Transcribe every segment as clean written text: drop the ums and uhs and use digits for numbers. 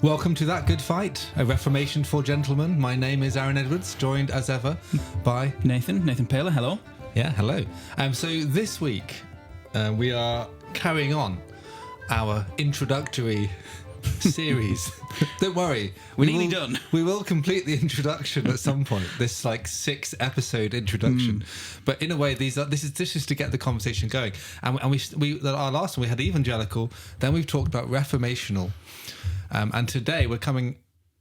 Welcome to That Good Fight, a Reformation for gentlemen. My name is Aaron Edwards, joined as ever by Nathan Paylor. Hello. Yeah, hello. So this week we are carrying on our introductory series. Don't worry, we're nearly done. We will complete the introduction at some point. This 6-episode introduction, but in a way, this is to get the conversation going. And we our last one we had evangelical, then we've talked about reformational. And today we're coming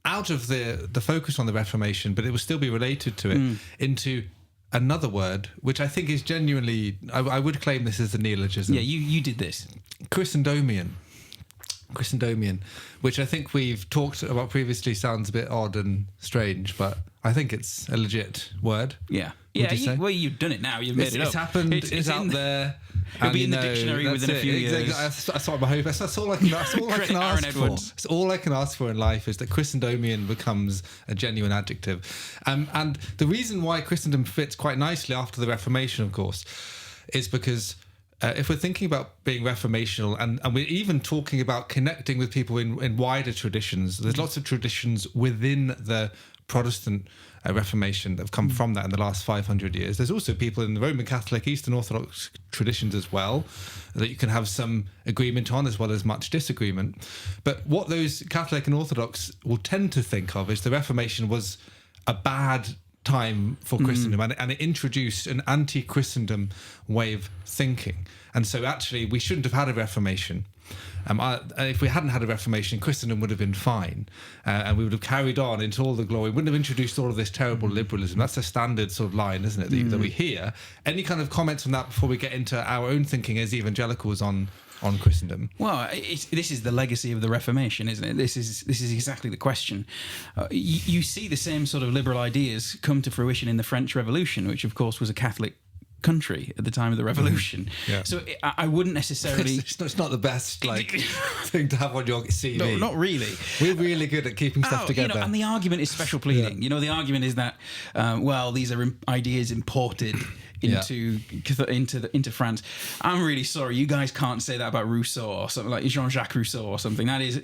out of the focus on the Reformation, but it will still be related to it, into another word, which I think is genuinely, I would claim this as a neologism. Yeah, you did this. Christendomian, which I think we've talked about previously, sounds a bit odd and strange, but I think it's a legit word. Yeah. Well, you've done it now. You've made it up. It's happened. It's out there. It'll be in the dictionary within a few years. Exactly. That's what I'm hoping. That's all I can ask for. It's all I can ask for in life is that Christendomian becomes a genuine adjective. And the reason why Christendom fits quite nicely after the Reformation, of course, is because if we're thinking about being reformational and we're even talking about connecting with people in wider traditions, there's lots of traditions within the Protestant Reformation that have come from that in the last 500 years. There's also people in the Roman Catholic, Eastern Orthodox traditions as well that you can have some agreement on as well as much disagreement. But what those Catholic and Orthodox will tend to think of is the Reformation was a bad time for Christendom, and it introduced an anti-Christendom way of thinking. And so actually we shouldn't have had a Reformation. If we hadn't had a Reformation, Christendom would have been fine, and we would have carried on into all the glory. We wouldn't have introduced all of this terrible liberalism. That's a standard sort of line, isn't it, that we hear. Any kind of comments on that before we get into our own thinking as evangelicals on Christendom? Well, this is the legacy of the Reformation, isn't it? This is exactly the question. You see the same sort of liberal ideas come to fruition in the French Revolution, which of course was a Catholic country at the time of the Revolution. Yeah. So I wouldn't necessarily... It's not the best thing to have on your CV. No, not really. We're really good at keeping stuff together. And the argument is special pleading. Yeah. The argument is that, these are ideas imported into France. I'm really sorry, you guys can't say that about Rousseau or something like Jean-Jacques Rousseau or something. That is,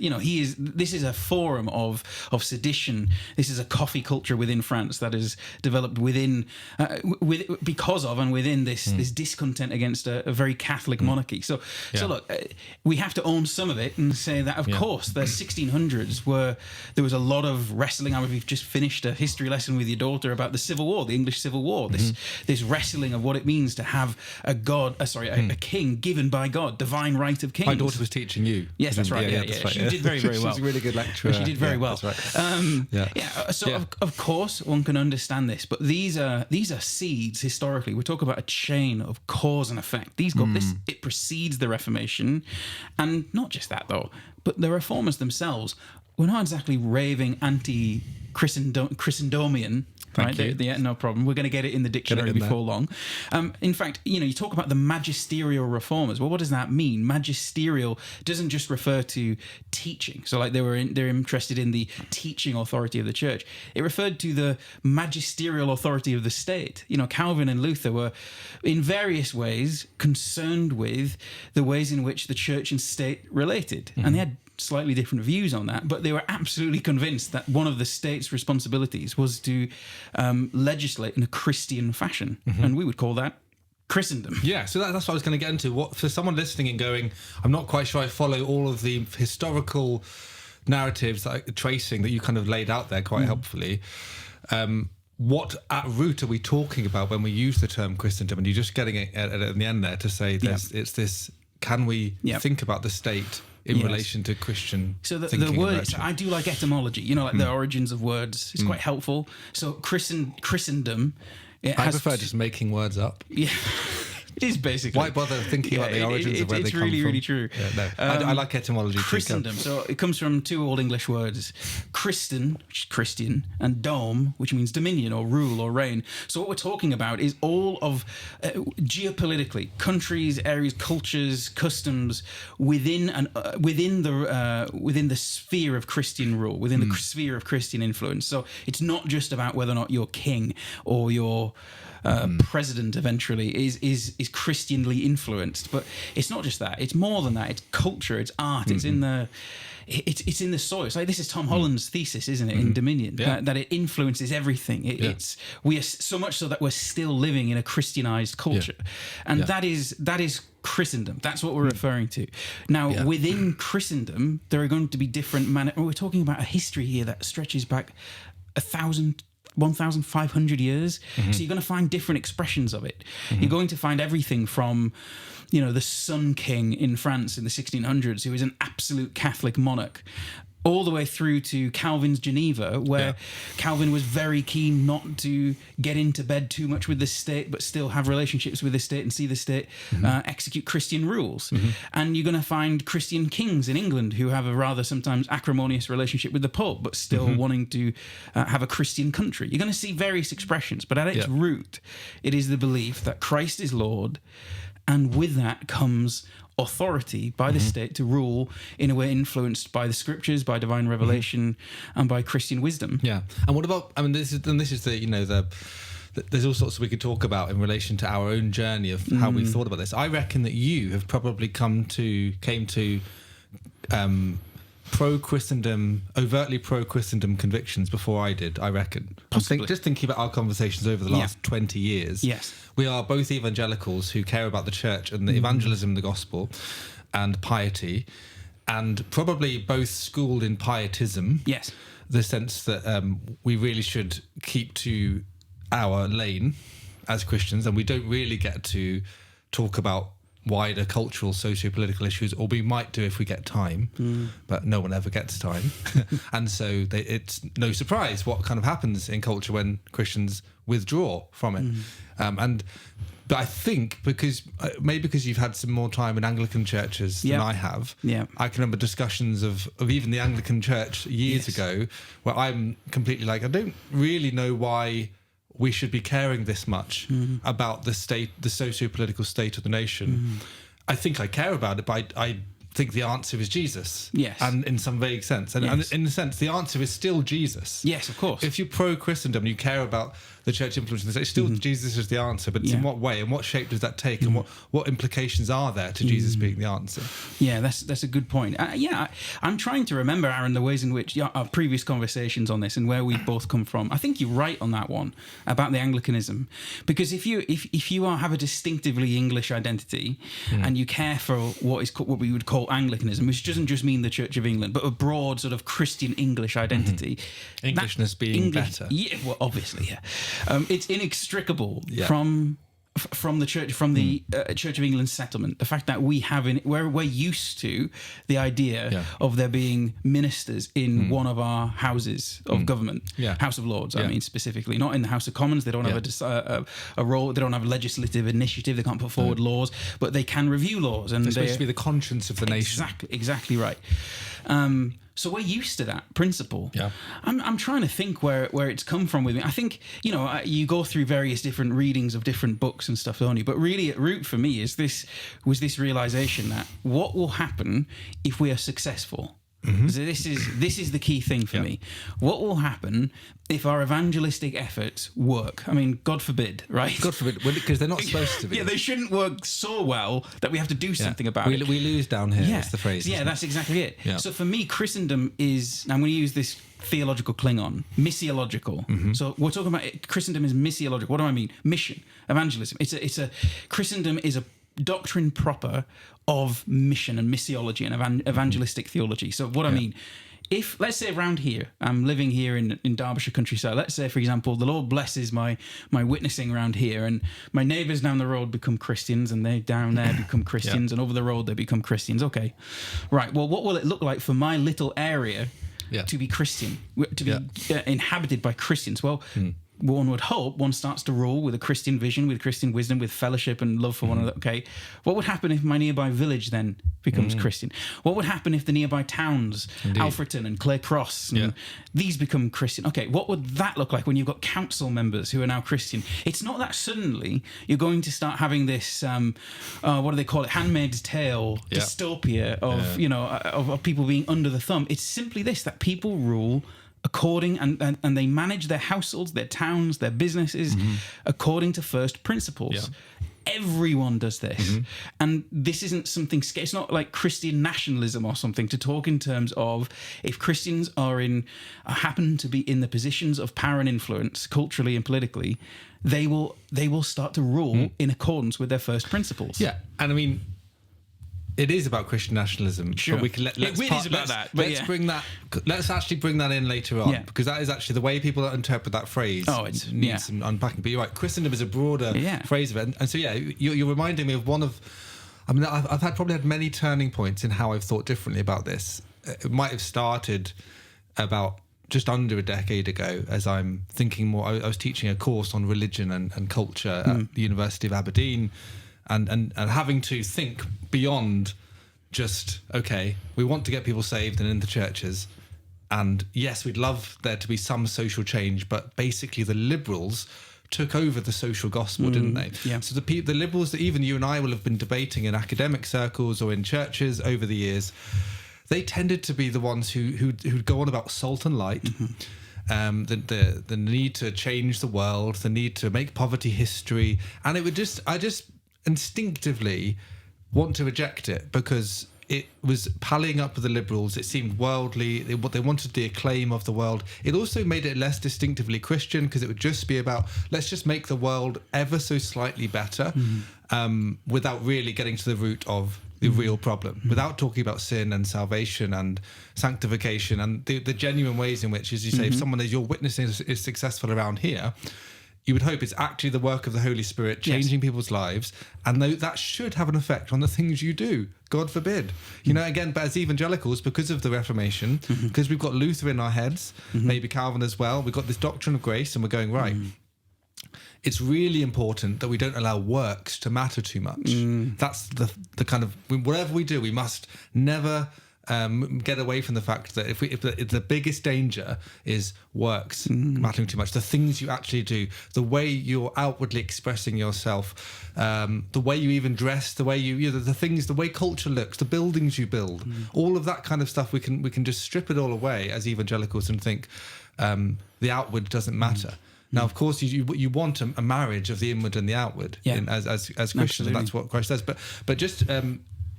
this is a forum of sedition. This is a coffee culture within France that is developed within this discontent against a very Catholic monarchy. So look, we have to own some of it and say that of course the 1600s there was a lot of wrestling. We've just finished a history lesson with your daughter about the Civil War, the English Civil War. This wrestling of what it means to have a king given by God, divine right of kings. My daughter was teaching you. Yes, that's right. Yeah. She did very, very well. She's a really good lecturer. She did very well. That's right. Of course, one can understand this, but these are seeds historically. We're talking about a chain of cause and effect. It precedes the Reformation, and not just that though, but the Reformers themselves were not exactly raving anti-Christendomian. Right? No problem. We're going to get it in the dictionary before long. In fact, you talk about the magisterial reformers. Well, what does that mean? Magisterial doesn't just refer to teaching. So they're interested in the teaching authority of the church. It referred to the magisterial authority of the state. Calvin and Luther were in various ways concerned with the ways in which the church and state related. And they had slightly different views on that, but they were absolutely convinced that one of the state's responsibilities was to legislate in a Christian fashion, and we would call that Christendom. Yeah, so that's what I was going to get into. What for someone listening and going, I'm not quite sure I follow all of the historical narratives tracing that you kind of laid out there quite helpfully. What at root are we talking about when we use the term Christendom? And you're just getting it at the end there to say it's this. Can we think about the state in relation to Christian thinking? The words, I do like etymology, the origins of words. It's quite helpful. So Christendom... I prefer just making words up. Yeah. It is basically. Why bother thinking about the origins of where they come from? It's really true. Yeah, no. I like etymology. Christendom. So it comes from two Old English words, Christen, which is Christian, and dome, which means dominion or rule or reign. So what we're talking about is all of geopolitically countries, areas, cultures, customs within the sphere of Christian rule, within the sphere of Christian influence. So it's not just about whether or not you're king or you're president eventually is Christianly influenced, but it's not just that. It's more than that. It's culture. It's art. It's in the it's in the soil. It's like, this is Tom Holland's thesis, isn't it, in Dominion, that it influences everything. We are so much so that we're still living in a Christianized culture, and that is Christendom. That's what we're referring to. Now, within Christendom, there are going to be different we're talking about a history here that stretches back 1,500 years. So you're going to find different expressions of it. You're going to find everything from, the Sun King in France in the 1600s, who was an absolute Catholic monarch, all the way through to Calvin's Geneva, where Calvin was very keen not to get into bed too much with the state, but still have relationships with the state and see the state execute Christian rules. And you're going to find Christian kings in England who have a rather sometimes acrimonious relationship with the Pope, but still wanting to have a Christian country. You're going to see various expressions, but at its root, it is the belief that Christ is Lord, and with that comes authority by the state to rule in a way influenced by the scriptures, by divine revelation, and by Christian wisdom. Yeah. And what about, this is the there's all sorts we could talk about in relation to our own journey of how we've thought about this. I reckon that you have probably came to pro-Christendom, overtly pro-Christendom convictions before I did, I reckon. Just thinking about our conversations over the last 20 years. Yes. We are both evangelicals who care about the church and the evangelism, the gospel, and piety, and probably both schooled in pietism. Yes. The sense that we really should keep to our lane as Christians, and we don't really get to talk about wider cultural, socio-political issues, or we might do if we get time, but no one ever gets time. And so it's no surprise what kind of happens in culture when Christians withdraw from it. But I think because you've had some more time in Anglican churches than I have, I can remember discussions of even the Anglican church years ago where I'm completely like, I don't really know why we should be caring this much about the state, the socio-political state of the nation. I think I care about it, but I think the answer is Jesus. Yes. And in some vague sense. And in a sense, the answer is still Jesus. Yes, of course. If you're pro-Christendom and you care about the church influence in the state, still Jesus is the answer. But in what way and what shape does that take, and what implications are there to Jesus being the answer? Yeah, that's a good point. I'm trying to remember, Aaron, the ways in which our previous conversations on this and where we both come from. I think you're right on that one about the Anglicanism, because if you have a distinctively English identity and you care for what we would call Anglicanism, which doesn't just mean the Church of England, but a broad sort of Christian English identity, Englishness being better. Yeah, well, obviously, it's inextricable from the church, from the Church of England settlement. The fact that we're used to the idea of there being ministers in one of our houses of government, House of Lords. I mean, specifically, not in the House of Commons. They don't have a role. They don't have a legislative initiative. They can't put forward laws, but they can review laws. And they're supposed to be the conscience of the nation. Exactly right. So we're used to that principle. Yeah. I'm trying to think where it's come from with me. I think, you go through various different readings of different books and stuff, don't you? But really at root for me was this realization that what will happen if we are successful? So this is the key thing for me. What will happen if our evangelistic efforts work? I mean, God forbid, right? God forbid, because they're not supposed to be. Yeah, they shouldn't work so well that we have to do something about it. We lose down here, that's the phrase. Yeah, that's exactly it. Yeah. So for me, Christendom is, I'm going to use this theological Klingon, missiological. So we're talking about Christendom is missiological. What do I mean? Mission, evangelism. Christendom is a doctrine proper of mission and missiology and evangelistic theology. So what I mean, if, let's say around here, I'm living here in Derbyshire countryside, let's say, for example, the Lord blesses my witnessing around here, and my neighbours down the road become Christians, and they down there become Christians, and over the road they become Christians. Okay, right, well, what will it look like for my little area to be Christian, to be inhabited by Christians? Well, one would hope one starts to rule with a Christian vision, with Christian wisdom, with fellowship and love for one another. Okay, what would happen if my nearby village then becomes Christian? What would happen if the nearby towns, Alfreton and Clare Cross, and these become Christian? Okay, what would that look like when you've got council members who are now Christian? It's not that suddenly you're going to start having this, what do they call it, Handmaid's Tale dystopia of people being under the thumb. It's simply this, that people rule according and they manage their households, their towns, their businesses according to first principles. everyone does this. And this isn't something scary. It's not like Christian nationalism or something to talk in terms of if Christians happen to be in the positions of power and influence culturally and politically, they will start to rule in accordance with their first principles. Yeah. And I mean, it is about Christian nationalism, sure. But we can let's actually bring that in later on, because that is actually the way people interpret that phrase. It needs some unpacking. But you're right, Christendom is a broader phrase of it, and so you're reminding me of one of. I mean, I've probably had many turning points in how I've thought differently about this. It might have started about just under a decade ago, as I'm thinking more. I was teaching a course on religion and culture at the University of Aberdeen. And having to think beyond just, okay, we want to get people saved and in the churches. And yes, we'd love there to be some social change, but basically the liberals took over the social gospel, didn't they? Yeah. So the liberals that even you and I will have been debating in academic circles or in churches over the years, they tended to be the ones who'd go on about salt and light, the need to change the world, the need to make poverty history. And I just instinctively want to reject it because it was pallying up with the liberals. It seemed worldly. They wanted the acclaim of the world. It also made it less distinctively Christian because it would just be about, let's just make the world ever so slightly better, without really getting to the root of the real problem, without talking about sin and salvation and sanctification and the genuine ways in which, as you say, if someone is your witnessing is successful around here, you would hope it's actually the work of the Holy Spirit changing people's lives, and that should have an effect on the things you do. God forbid. Again, but as evangelicals, because of the Reformation, because we've got Luther in our heads, maybe Calvin as well, we've got this doctrine of grace, and we're going, right, it's really important that we don't allow works to matter too much. That's the kind of, whatever we do, we must never get away from the fact that if the biggest danger is works mattering too much, the things you actually do, the way you're outwardly expressing yourself, the way you even dress, the way the things, the way culture looks, the buildings you build, all of that kind of stuff, we can just strip it all away as evangelicals and think the outward doesn't matter. Now, of course, you want a marriage of the inward and the outward as Christians, Absolutely. and that's what Christ says. But just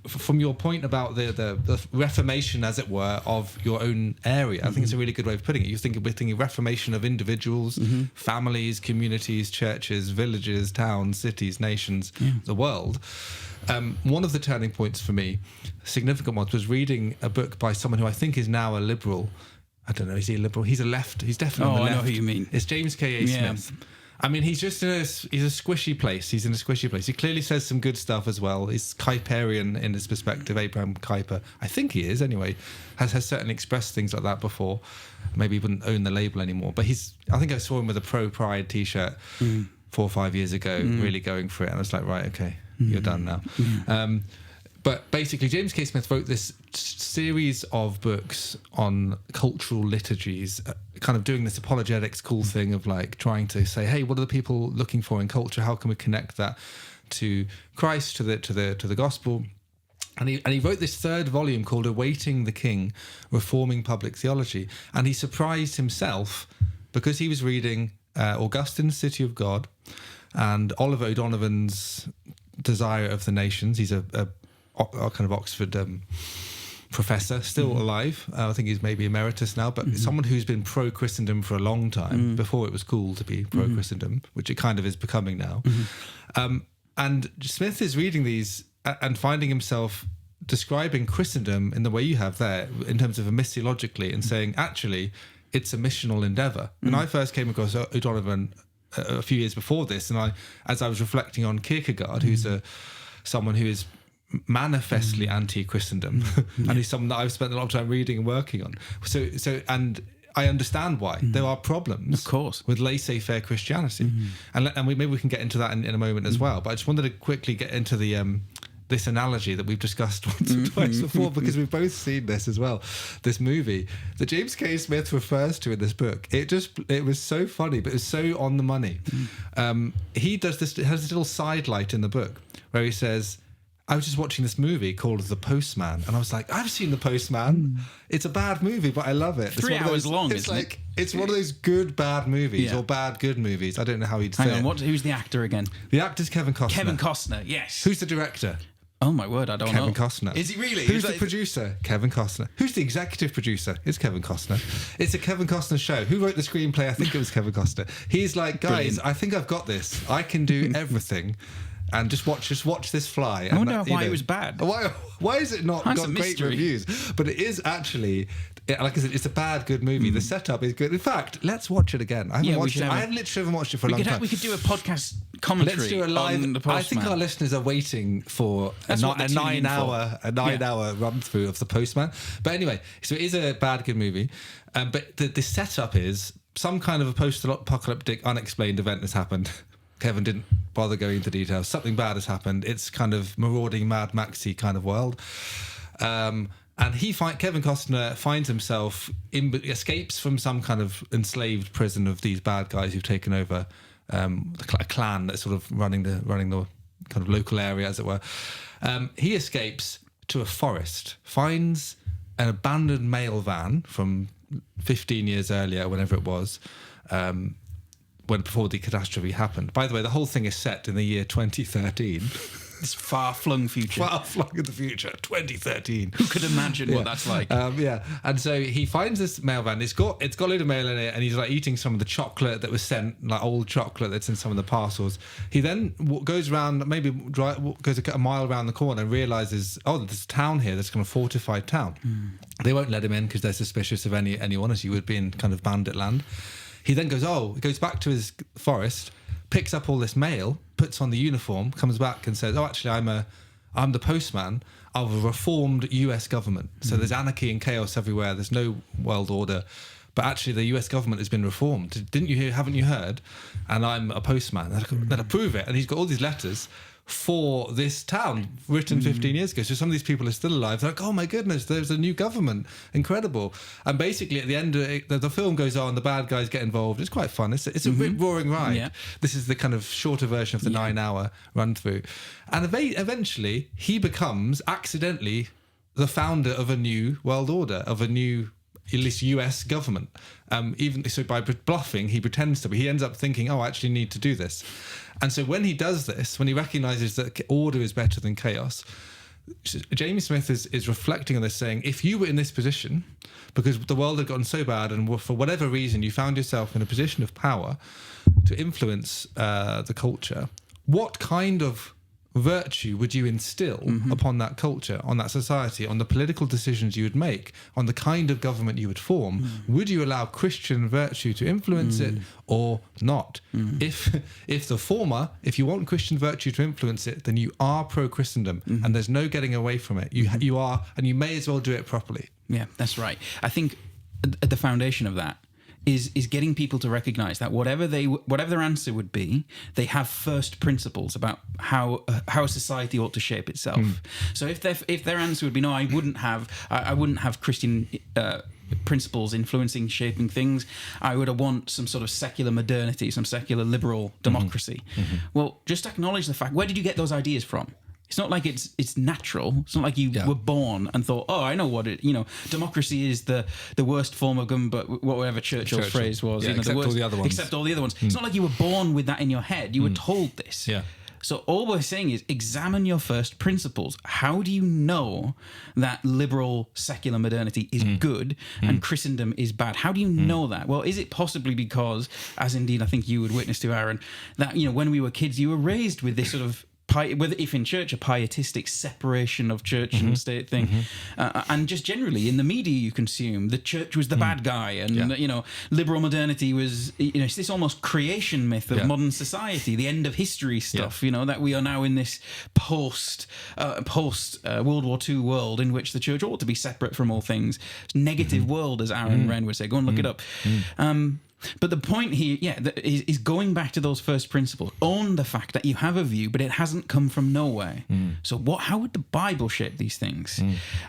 from your point about the Reformation, as it were, of your own area, I think it's a really good way of putting it. We're thinking Reformation of individuals, families, communities, churches, villages, towns, cities, nations, the world. One of the turning points for me, significant ones, was reading a book by someone who I think is now a liberal. I don't know, is he a liberal? He's a left. He's definitely on the left. I know who you mean. It's James K.A. Smith. I mean, he's just he's a squishy place. He's in a squishy place. He clearly says some good stuff as well. He's Kuyperian in his perspective. Abraham Kuyper, I think he is anyway, has certainly expressed things like that before. Maybe he wouldn't own the label anymore. But I think I saw him with a pro-Pride T-shirt 4 or 5 years ago, really going for it. And I was like, right, okay, you're done now. But basically, James K. Smith wrote this series of books on cultural liturgies, kind of doing this apologetics cool thing of like trying to say, hey, what are the people looking for in culture? How can we connect that to Christ, to the gospel? And he wrote this third volume called Awaiting the King, Reforming Public Theology. And he surprised himself because he was reading Augustine's City of God and Oliver O'Donovan's Desire of the Nations. He's a kind of Oxford professor, still alive. I think he's maybe emeritus now, but someone who's been pro-Christendom for a long time, before it was cool to be pro-Christendom, which it kind of is becoming now. And Smith is reading these and finding himself describing Christendom in the way you have there, in terms of missiologically, and saying, actually, it's a missional endeavour. And I first came across O'Donovan a few years before this, and as I was reflecting on Kierkegaard, who's someone who is manifestly anti-Christendom, and he's someone that I've spent a lot of time reading and working on. So, and I understand why there are problems, of course, with laissez-faire Christianity, and maybe we can get into that in a moment as well. But I just wanted to quickly get into the this analogy that we've discussed once or twice before, because we've both seen this as well. This movie that James K. Smith refers to in this book, it was so funny, but it was so on the money. He has this little sidelight in the book where he says, I was just watching this movie called The Postman, and I was like, I've seen The Postman. It's a bad movie, but I love it. 3 hours long, isn't it? It's one of those good bad movies or bad good movies. I don't know how he'd say Hang on, it. who's the actor again? The actor's Kevin Costner. Kevin Costner, yes. Who's the director? Oh my word, I don't know. Kevin Costner. Is he really? Who's the producer? Kevin Costner. Who's the executive producer? It's Kevin Costner. It's a Kevin Costner show. Who wrote the screenplay? I think it was Kevin Costner. He's like, guys, Brilliant. I think I've got this. I can do everything. And just watch this fly. I wonder why it was bad. Why is it not got great reviews? But it is actually, like I said, it's a bad good movie. The setup is good. In fact, let's watch it again. I haven't watched it. I literally haven't watched it for a long time. We could do a podcast commentary. Let's do a live. On the Postman. I think our listeners are waiting for a 9-hour run through of the Postman. But anyway, so it is a bad good movie. But the setup is some kind of a post-apocalyptic unexplained event has happened. Kevin didn't bother going into details. Something bad has happened. It's kind of marauding Mad Maxy kind of world. And Kevin Costner finds himself escapes from some kind of enslaved prison of these bad guys who've taken over a clan that's sort of running the kind of local area, as it were. He escapes to a forest, finds an abandoned mail van from 15 years earlier, whenever it was. Before the catastrophe happened. By the way, the whole thing is set in the year 2013. This far-flung future. Far-flung in the future, 2013. Who could imagine what that's like? And so he finds this mail van. It's got a load of mail in it, and he's like eating some of the chocolate that was sent, like old chocolate that's in some of the parcels. He then goes around, goes a mile around the corner and realizes, there's a town here that's kind of fortified town. They won't let him in because they're suspicious of anyone, as you would be in kind of bandit land. He then goes back to his forest, picks up all this mail, puts on the uniform, comes back and says, actually, I'm the postman of a reformed US government. So there's anarchy and chaos everywhere. There's no world order. But actually, the US government has been reformed. Haven't you heard? And I'm a postman. That'll prove it. And he's got all these letters for this town written 15 years ago. So some of these people are still alive. They're like, oh my goodness, there's a new government. Incredible. And basically at the end of it, the film goes on, the bad guys get involved. It's quite fun. It's a rip-roaring ride. Yeah. This is the kind of shorter version of the 9-hour run through. And eventually he becomes accidentally the founder of a new world order, of a new, at least US government. Even so, by bluffing, he pretends to be. He ends up thinking, I actually need to do this. And so when he does this, when he recognises that order is better than chaos, Jamie Smith is reflecting on this, saying, if you were in this position, because the world had gotten so bad and for whatever reason you found yourself in a position of power to influence the culture, what kind of virtue would you instill upon that culture, on that society, on the political decisions you would make, on the kind of government you would form? Would you allow Christian virtue to influence it or not? If the former, if you want Christian virtue to influence it, then you are pro-Christendom and there's no getting away from it. You are, and you may as well do it properly. Yeah, that's right. I think at the foundation of that is getting people to recognize that whatever their answer would be, they have first principles about how a society ought to shape itself. So if their answer would be no, I wouldn't have Christian principles influencing, shaping things. I would want some sort of secular modernity, some secular liberal democracy. Well, just acknowledge the fact. Where did you get those ideas from? It's not like it's natural. It's not like you were born and thought, I know what democracy is the worst form of government, but whatever Churchill's phrase was. Except all the other ones. Except all the other ones. It's not like you were born with that in your head. You were told this. Yeah. So all we're saying is examine your first principles. How do you know that liberal secular modernity is good and Christendom is bad? How do you know that? Well, is it possibly because, as indeed I think you would witness to, Aaron, that when we were kids, you were raised with this sort of whether if in church, a pietistic separation of church and state thing, and just generally in the media you consume, the church was the bad guy, and liberal modernity was it's this almost creation myth of modern society, the end of history stuff. That we are now in this post World War II world in which the church ought to be separate from all things. Negative world, as Aaron Wren would say. Go and look it up. But the point here, is going back to those first principles. Own the fact that you have a view, but it hasn't come from nowhere. So how would the Bible shape these things?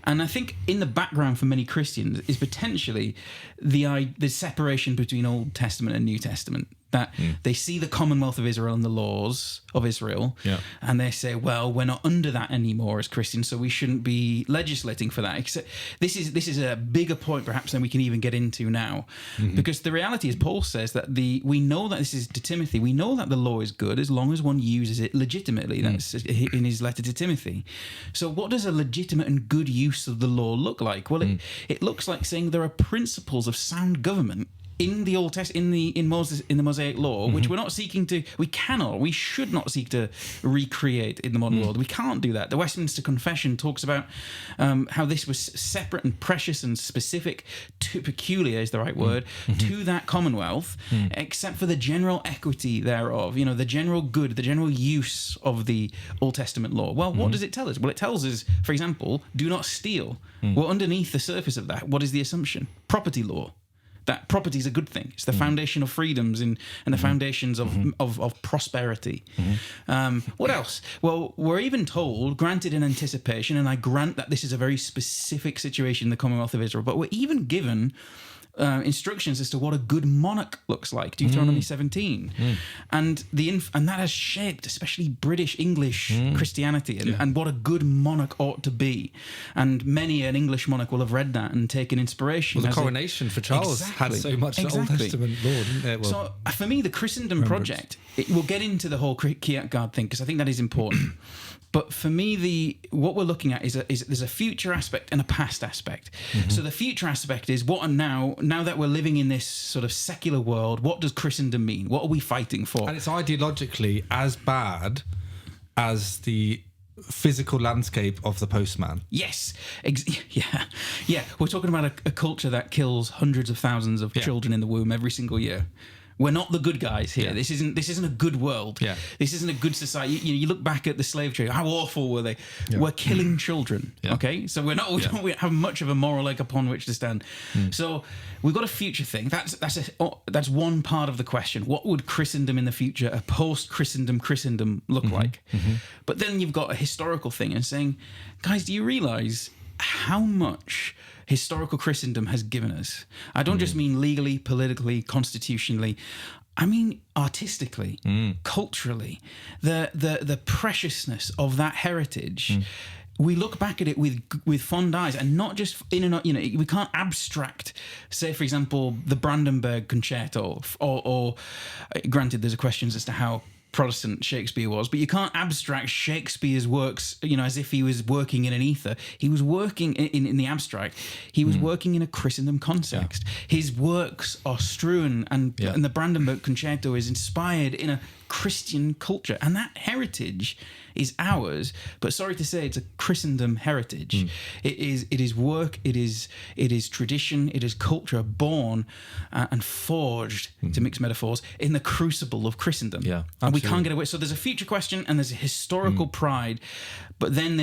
And I think in the background for many Christians is potentially the separation between Old Testament and New Testament. That they see the Commonwealth of Israel and the laws of Israel, and they say, well, we're not under that anymore as Christians, so we shouldn't be legislating for that. Except this is a bigger point perhaps than we can even get into now. Because the reality is, Paul says that we know that this is to Timothy, we know that the law is good as long as one uses it legitimately. That's in his letter to Timothy. So what does a legitimate and good use of the law look like? Well, it looks like saying there are principles of sound government in the Old Testament, in the Mosaic Law, which we're not seeking to, we should not seek to recreate in the modern world. We can't do that. The Westminster Confession talks about how this was separate and precious and specific, peculiar is the right word, to that Commonwealth, except for the general equity thereof, the general good, the general use of the Old Testament law. Well, what does it tell us? Well, it tells us, for example, do not steal. Well, underneath the surface of that, what is the assumption? Property law. That property is a good thing. It's the foundation of freedoms and the foundations of prosperity. What else? Well, we're even told, granted in anticipation, and I grant that this is a very specific situation in the Commonwealth of Israel, but we're even given instructions as to what a good monarch looks like, Deuteronomy 17, and that has shaped especially British English Christianity and what a good monarch ought to be. And many an English monarch will have read that and taken inspiration. Well, the coronation for Charles had so much the Old Testament law, didn't it? Well, so for me, the Christendom project, we'll get into the whole Kierkegaard thing because I think that is important. But for me, what we're looking at is there's a future aspect and a past aspect. So the future aspect is what are now that we're living in this sort of secular world, what does Christendom mean? What are we fighting for? And it's ideologically as bad as the physical landscape of the postman. Yes. Yeah. We're talking about a culture that kills hundreds of thousands of children in the womb every single year. We're not the good guys here. This isn't a good world. This isn't a good society. You look back at the slave trade. How awful were they? We're killing children. Okay, so we don't have much of a moral leg upon which to stand. So we've got a future thing. That's one part of the question. What would Christendom in the future, a post-Christendom look like? But then you've got a historical thing and saying, guys, do you realise how much historical Christendom has given us? I don't just mean legally, politically, constitutionally. I mean artistically, culturally. The preciousness of that heritage. We look back at it with fond eyes, and not just we can't abstract, say for example, the Brandenburg Concerto, or granted, there's questions as to how Protestant Shakespeare was, but you can't abstract Shakespeare's works, as if he was working in an ether. He was working in the abstract. He was working in a Christendom context. His works are strewn, and the Brandenburg Concerto is inspired in a Christian culture, and that heritage is ours. But sorry to say, it's a Christendom heritage. It is work. It is tradition. It is culture born and forged, to mix metaphors, in the crucible of Christendom. And we can't get away. So there's a future question and there's a historical pride. But then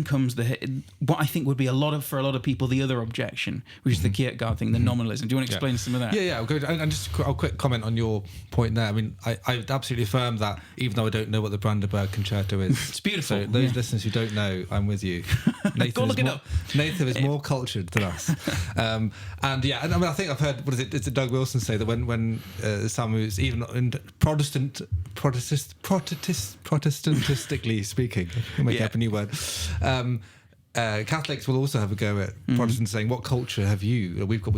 comes what I think would be for a lot of people the other objection, which is the Kierkegaard thing, the nominalism. Do you want to explain some of that? Yeah. I'll go. And just a quick comment on your point there. I mean, I absolutely affirm that, even though I don't know what the Brandenburg Concerto is. It's beautiful. So those listeners who don't know, I'm with you. Nathan is more cultured than us. And I mean, I think I've heard, is it Doug Wilson say that when someone who's even in Protestantistically speaking, make up a new word. Catholics will also have a go at Protestants saying, "What culture have you? We've got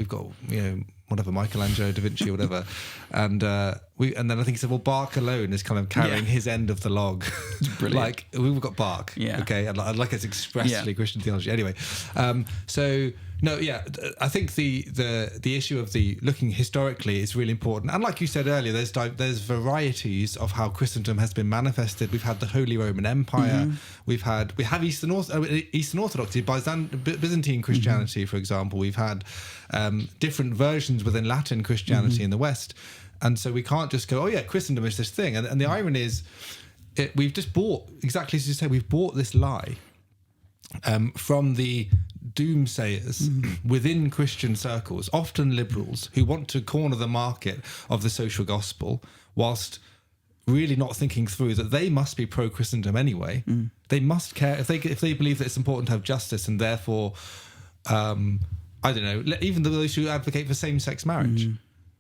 whatever, Michelangelo, Da Vinci, or whatever." And then I think he said, "Well, Bach alone is kind of carrying his end of the log." It's brilliant. Like we've got Bach, okay, and like it's expressly Christian theology. Anyway, I think the issue of the looking historically is really important. And like you said earlier, there's varieties of how Christendom has been manifested. We've had the Holy Roman Empire. We have Eastern Orthodoxy, Byzantine Christianity, for example. We've had different versions within Latin Christianity in the West. And so we can't just go, Christendom is this thing. And the irony is, we've just bought, exactly as you say, we've bought this lie from the doomsayers within Christian circles, often liberals, who want to corner the market of the social gospel, whilst really not thinking through that they must be pro-Christendom anyway. They must care if they believe that it's important to have justice, and therefore, I don't know, even those who advocate for same-sex marriage.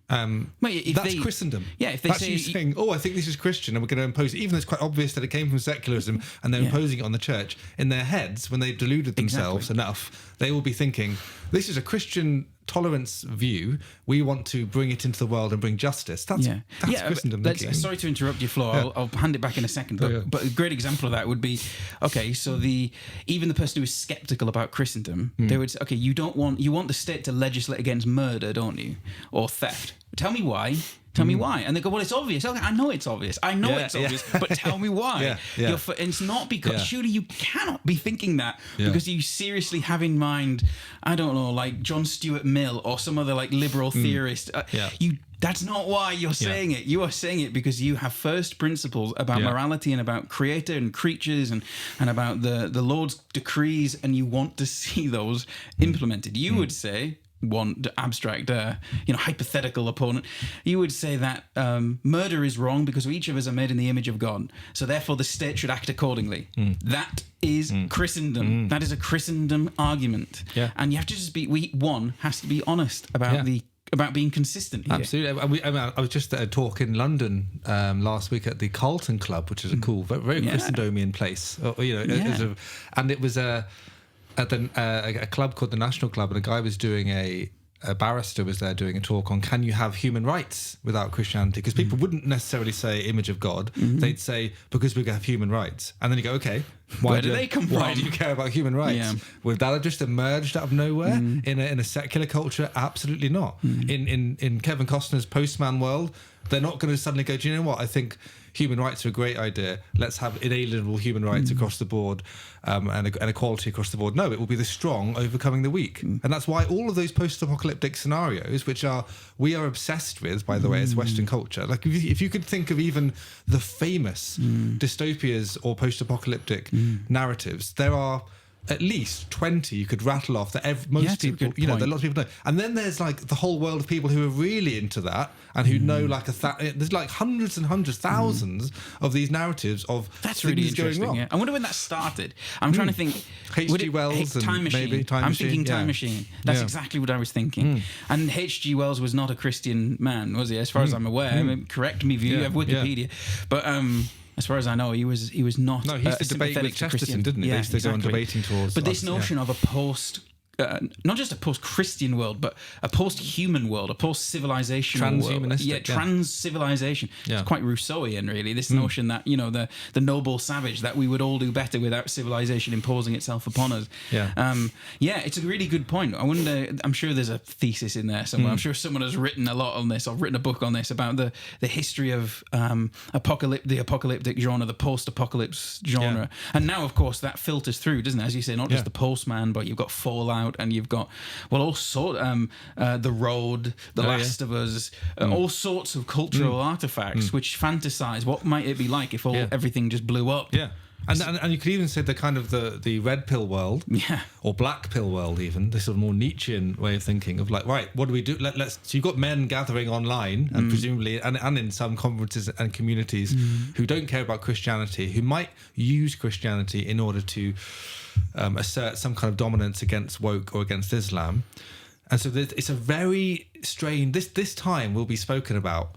That's Christendom. Yeah, if they that's say you saying, "Oh, I think this is Christian, and we're going to impose it," even though it's quite obvious that it came from secularism, and they're imposing it on the church. In their heads, when they've deluded themselves enough, they will be thinking, "This is a Christian tolerance view. We want to bring it into the world and bring justice." That's Christendom. Sorry to interrupt you, Flo. Yeah. I'll hand it back in a second. But a great example of that would be, okay, so even the person who is skeptical about Christendom, they would say, okay, you want the state to legislate against murder, don't you, or theft? Tell me why. Tell me why. And they go, well, it's obvious. Okay, I know it's obvious. But tell me why. And it's not because, surely you cannot be thinking that because you seriously have in mind, I don't know, like John Stuart Mill or some other like liberal theorist. That's not why you're saying it. You are saying it because you have first principles about morality and about creator and creatures and about the Lord's decrees, and you want to see those implemented. You would say, one abstract, hypothetical opponent, you would say that murder is wrong because each of us are made in the image of God. So therefore the state should act accordingly. That is Christendom. That is a Christendom argument. Yeah. And you have to just one has to be honest about being consistent here. Absolutely. I was just at a talk in London last week at the Carlton Club, which is a cool, very Christendomian place. And it was at a club called the National Club, and a guy was doing a barrister was there doing a talk on, can you have human rights without Christianity? Because people wouldn't necessarily say image of God. They'd say, because we have human rights. And then you go, okay, where do they come from? Why do you care about human rights? Yeah. Would that have just emerged out of nowhere in a secular culture? Absolutely not. In Kevin Costner's Postman world, they're not going to suddenly go, do you know what? I think human rights are a great idea. Let's have inalienable human rights across the board and equality across the board. No, it will be the strong overcoming the weak. And that's why all of those post-apocalyptic scenarios, which we are obsessed with, by the way, as Western culture. Like if you could think of even the famous dystopias or post-apocalyptic narratives, there are at least 20 you could rattle off that most people, that lots of people know. And then there's like the whole world of people who are really into that and who know like there's like hundreds and hundreds, thousands of these narratives of that's really interesting. Going wrong. Yeah. I wonder when that started. I'm trying to think. H.G. Wells and Time Machine. Maybe Time I'm Machine. Thinking Time Machine. That's exactly what I was thinking. And H.G. Wells was not a Christian man, was he? As far as I'm aware. I mean, correct me if you have Wikipedia. But as far as I know, he was not. No, he used to debate with Chesterton, didn't he? Yeah, they used to go on debating tours. But this notion of a not just a post-Christian world, but a post-human world, a post-civilizational world. Trans-civilization. Yeah. It's quite Rousseauian, really, this notion that, the noble savage, that we would all do better without civilization imposing itself upon us. Yeah, it's a really good point. I wonder, I'm sure there's a thesis in there somewhere. I'm sure someone has written a lot on this, or written a book on this, about the history of the apocalyptic genre, the post-apocalypse genre. And now, of course, that filters through, doesn't it? As you say, not just the Postman, but you've got Fallout, and you've got all sorts The Road, The Last of Us, all sorts of cultural artifacts which fantasize what might it be like if everything just blew up. And you could even say the kind of the red pill world, or black pill world, even this sort of more Nietzschean way of thinking of like, right, what do we do? So you've got men gathering online, and presumably, and in some conferences and communities who don't care about Christianity, who might use Christianity in order to assert some kind of dominance against woke or against Islam. And so it's a very strange. This time will be spoken about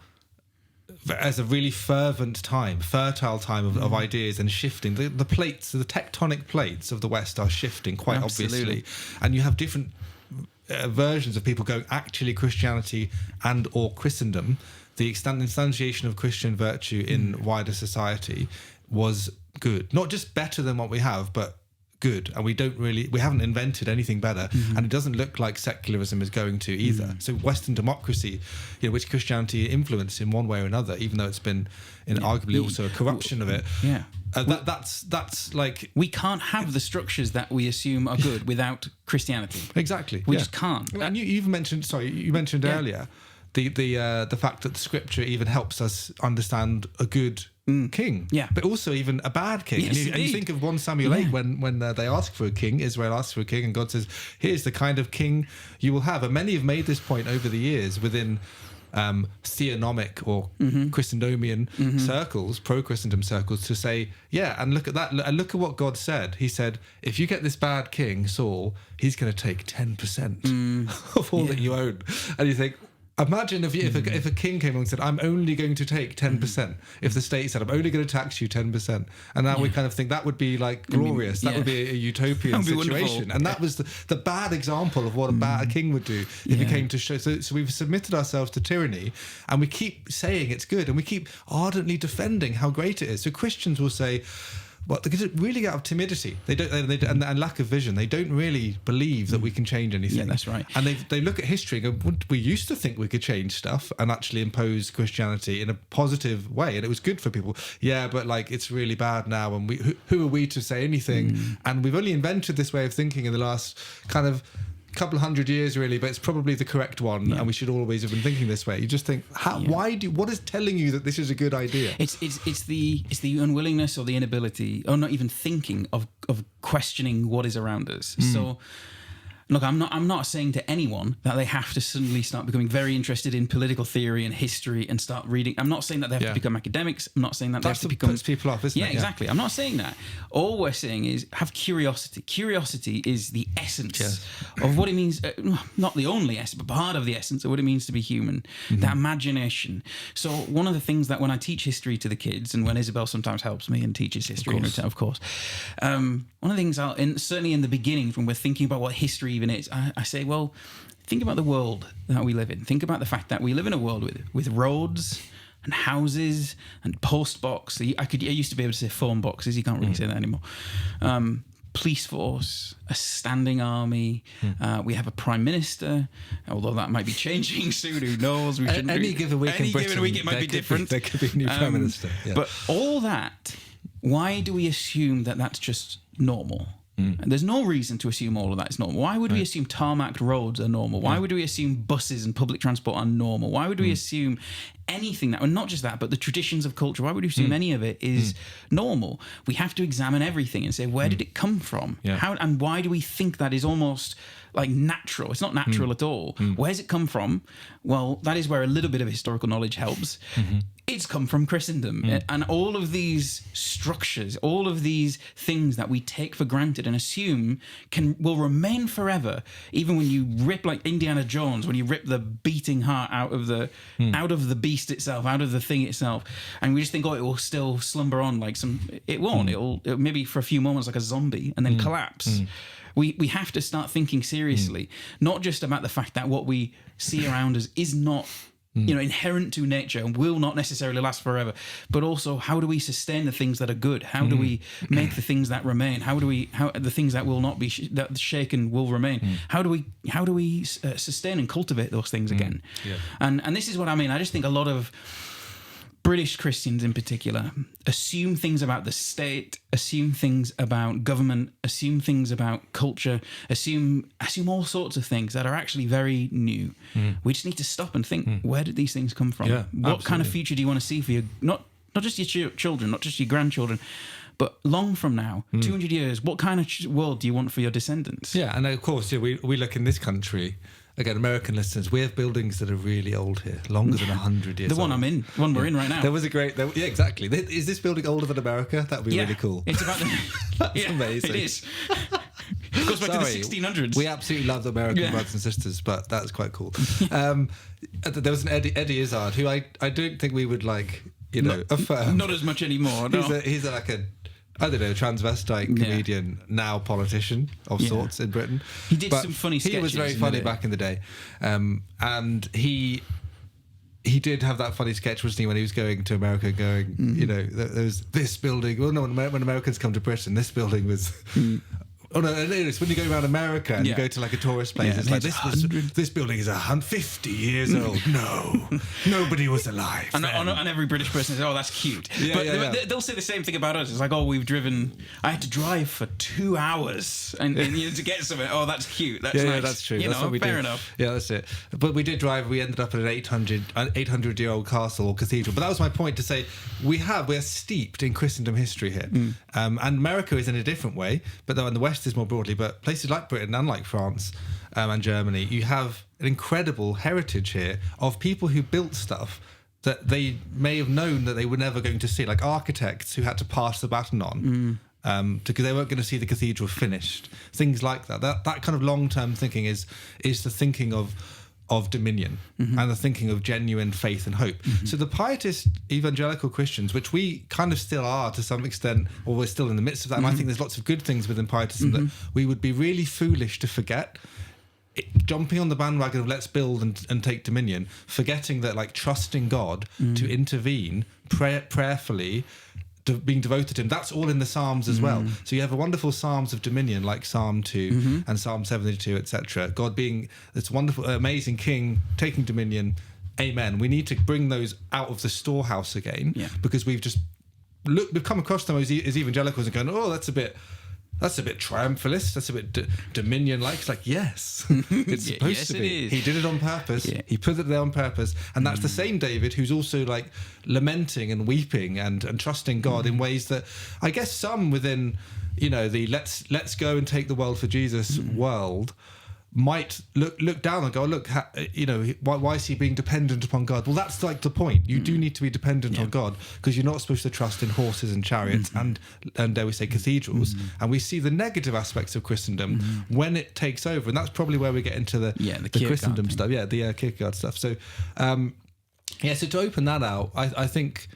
as a really fertile time of ideas and shifting. The plates, the tectonic plates of the West are shifting quite obviously, and you have different versions of people going, actually Christianity and or Christendom, the instantiation of Christian virtue in wider society was good, not just better than what we have, but good. And we haven't invented anything better, and it doesn't look like secularism is going to either. So Western democracy, which Christianity influenced in one way or another, even though it's been arguably also a corruption of it. That's like, we can't have the structures that we assume are good without Christianity. Exactly. We just can't. And you mentioned earlier the fact that the scripture even helps us understand a good king, but also even a bad king. Yes, and you think of 1 Samuel 8 when they ask for a king, Israel asks for a king, and God says, here's the kind of king you will have. And many have made this point over the years within theonomic or Christendomian circles, pro-Christendom circles, to say, and look at that, and look at what God said. He said, if you get this bad king, Saul, he's going to take 10% of all that you own. And you think, Imagine if a king came along and said, I'm only going to take 10%. If the state said, I'm only going to tax you 10%. And now we kind of think that would be like glorious. That would be a utopian situation. And that was the bad example of what a king would do if he came to show. So we've submitted ourselves to tyranny, and we keep saying it's good, and we keep ardently defending how great it is. So Christians will say, well, because it really out of timidity, and lack of vision, they don't really believe that we can change anything. Yeah, that's right. And they look at history and go, we used to think we could change stuff and actually impose Christianity in a positive way, and it was good for people. Yeah, but like it's really bad now, and who are we to say anything? And we've only invented this way of thinking in the last kind of couple of 100 years, really, but it's probably the correct one, and we should always have been thinking this way. You just think, what is telling you that this is a good idea? It's the unwillingness or the inability, or not even thinking of questioning what is around us. So look, I'm not saying to anyone that they have to suddenly start becoming very interested in political theory and history and start reading. I'm not saying that they have to become academics. I'm not saying that they have to become... puts people off, isn't it? Yeah, exactly. I'm not saying that. All we're saying is have curiosity. Curiosity is the essence of what it means, not the only essence, but part of the essence of what it means to be human. That imagination. So one of the things that when I teach history to the kids, and when Isabel sometimes helps me and teaches history, of course, one of the things certainly in the beginning, when we're thinking about what history even is, I say, well, think about the world that we live in. Think about the fact that we live in a world with roads and houses and post box. I used to be able to say phone boxes. You can't really say that anymore. Police force, a standing army. We have a prime minister, although that might be changing soon. Who knows? Any given week in Britain, it might be different. There could be a new prime minister. Yeah. But all that, why do we assume that that's just normal? And there's no reason to assume all of that is normal. Why would we assume tarmacked roads are normal? Why would we assume buses and public transport are normal? Why would we assume anything that, and not just that, but the traditions of culture, why would we assume any of it is normal? We have to examine everything and say, where did it come from? How and why do we think that is almost like natural? It's not natural at all. Where's it come from? Well, that is where a little bit of historical knowledge helps. It's come from Christendom. And all of these structures, all of these things that we take for granted and assume will remain forever, even when you rip, like Indiana Jones, when you rip the beating heart out of the beast itself, out of the thing itself, and we just think, it will still slumber on like it won't. It'll maybe for a few moments like a zombie and then collapse. We have to start thinking seriously, not just about the fact that what we see around us is not inherent to nature and will not necessarily last forever, but also how do we sustain the things that are good? How do we make the things that remain? How the things that will not be that shaken will remain? How do we sustain and cultivate those things again? And this is what I mean. I just think a lot of British Christians in particular assume things about the state, assume things about government, assume things about culture, assume all sorts of things that are actually very new. We just need to stop and think, where did these things come from? What kind of future do you want to see for your, not just your children, not just your grandchildren, but long from now, 200 years, what kind of world do you want for your descendants? Yeah, and of course, we look in this country. Again, American listeners, we have buildings that are really old here, longer than 100 years old. The one I'm in, the one we're in right now. There was a great... yeah, exactly. Is this building older than America? That would be really cool. It's about... That's amazing. It is. It goes back to the 1600s. We absolutely love the American brothers and sisters, but that's quite cool. There was an Eddie Izzard, who I don't think we would affirm. Not as much anymore, no. He's like a... I don't know, transvestite comedian, now politician of sorts in Britain. He did some funny sketches. He was very funny back in the day. And he did have that funny sketch, wasn't he, when he was going to America going, there was this building. Well, no, when Americans come to Britain, this building was... Oh no! It's when you go around America and you go to like a tourist place. It's like this building is 150 years old. No, nobody was alive. And every British person says, "Oh, that's cute." But they'll say the same thing about us. It's like, "Oh, we've driven. I had to drive for 2 hours and to get something. Oh, that's cute. That's nice. Yeah, that's true. That's what we fair did. Enough. Yeah, that's it. But we did drive. We ended up at an 800-year-old castle or cathedral. But that was my point to say we're steeped in Christendom history here, and America is in a different way. But though in the West is more broadly, but places like Britain and like France and Germany, you have an incredible heritage here of people who built stuff that they may have known that they were never going to see, like architects who had to pass the baton on because they weren't going to see the cathedral finished. Things like that. That kind of long-term thinking is the thinking of of dominion and the thinking of genuine faith and hope. So the pietist evangelical Christians, which we kind of still are to some extent, or we're still in the midst of that, and I think there's lots of good things within pietism that we would be really foolish to forget. Jumping on the bandwagon of let's build and take dominion, forgetting that like trusting God to intervene prayerfully, being devoted to him, that's all in the Psalms as well. So you have a wonderful Psalms of dominion like Psalm 2 and Psalm 72, etc. God being this wonderful, amazing king, taking dominion. Amen. We need to bring those out of the storehouse again, because we've come across them as evangelicals and going, oh, that's a bit triumphalist. That's a bit dominion-like. It's like, yes, it's supposed to be. He did it on purpose. Yeah. He put it there on purpose. And that's the same David who's also like lamenting and weeping and trusting God in ways that I guess some within, the let's go and take the world for Jesus world might look down and go, look, why is he being dependent upon God? Well, that's like the point. You do need to be dependent on God, because you're not supposed to trust in horses and chariots and dare we say cathedrals. And we see the negative aspects of Christendom when it takes over, and that's probably where we get into the Christendom stuff. Yeah, the Kierkegaard stuff. So, so to open that out, I think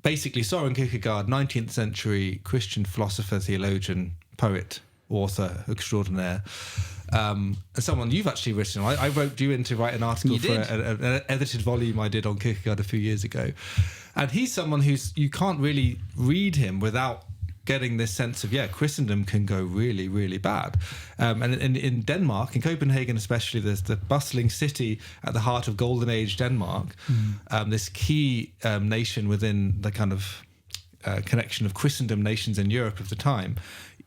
basically Soren Kierkegaard, 19th century Christian philosopher, theologian, poet, author extraordinaire, someone you've actually written. I wrote you in to write an article for an edited volume I did on Kierkegaard a few years ago, and he's someone you can't really read him without getting this sense of Christendom can go really, really bad. And in Denmark, in Copenhagen especially, there's the bustling city at the heart of Golden Age Denmark, this key nation within the kind of connection of Christendom nations in Europe of the time.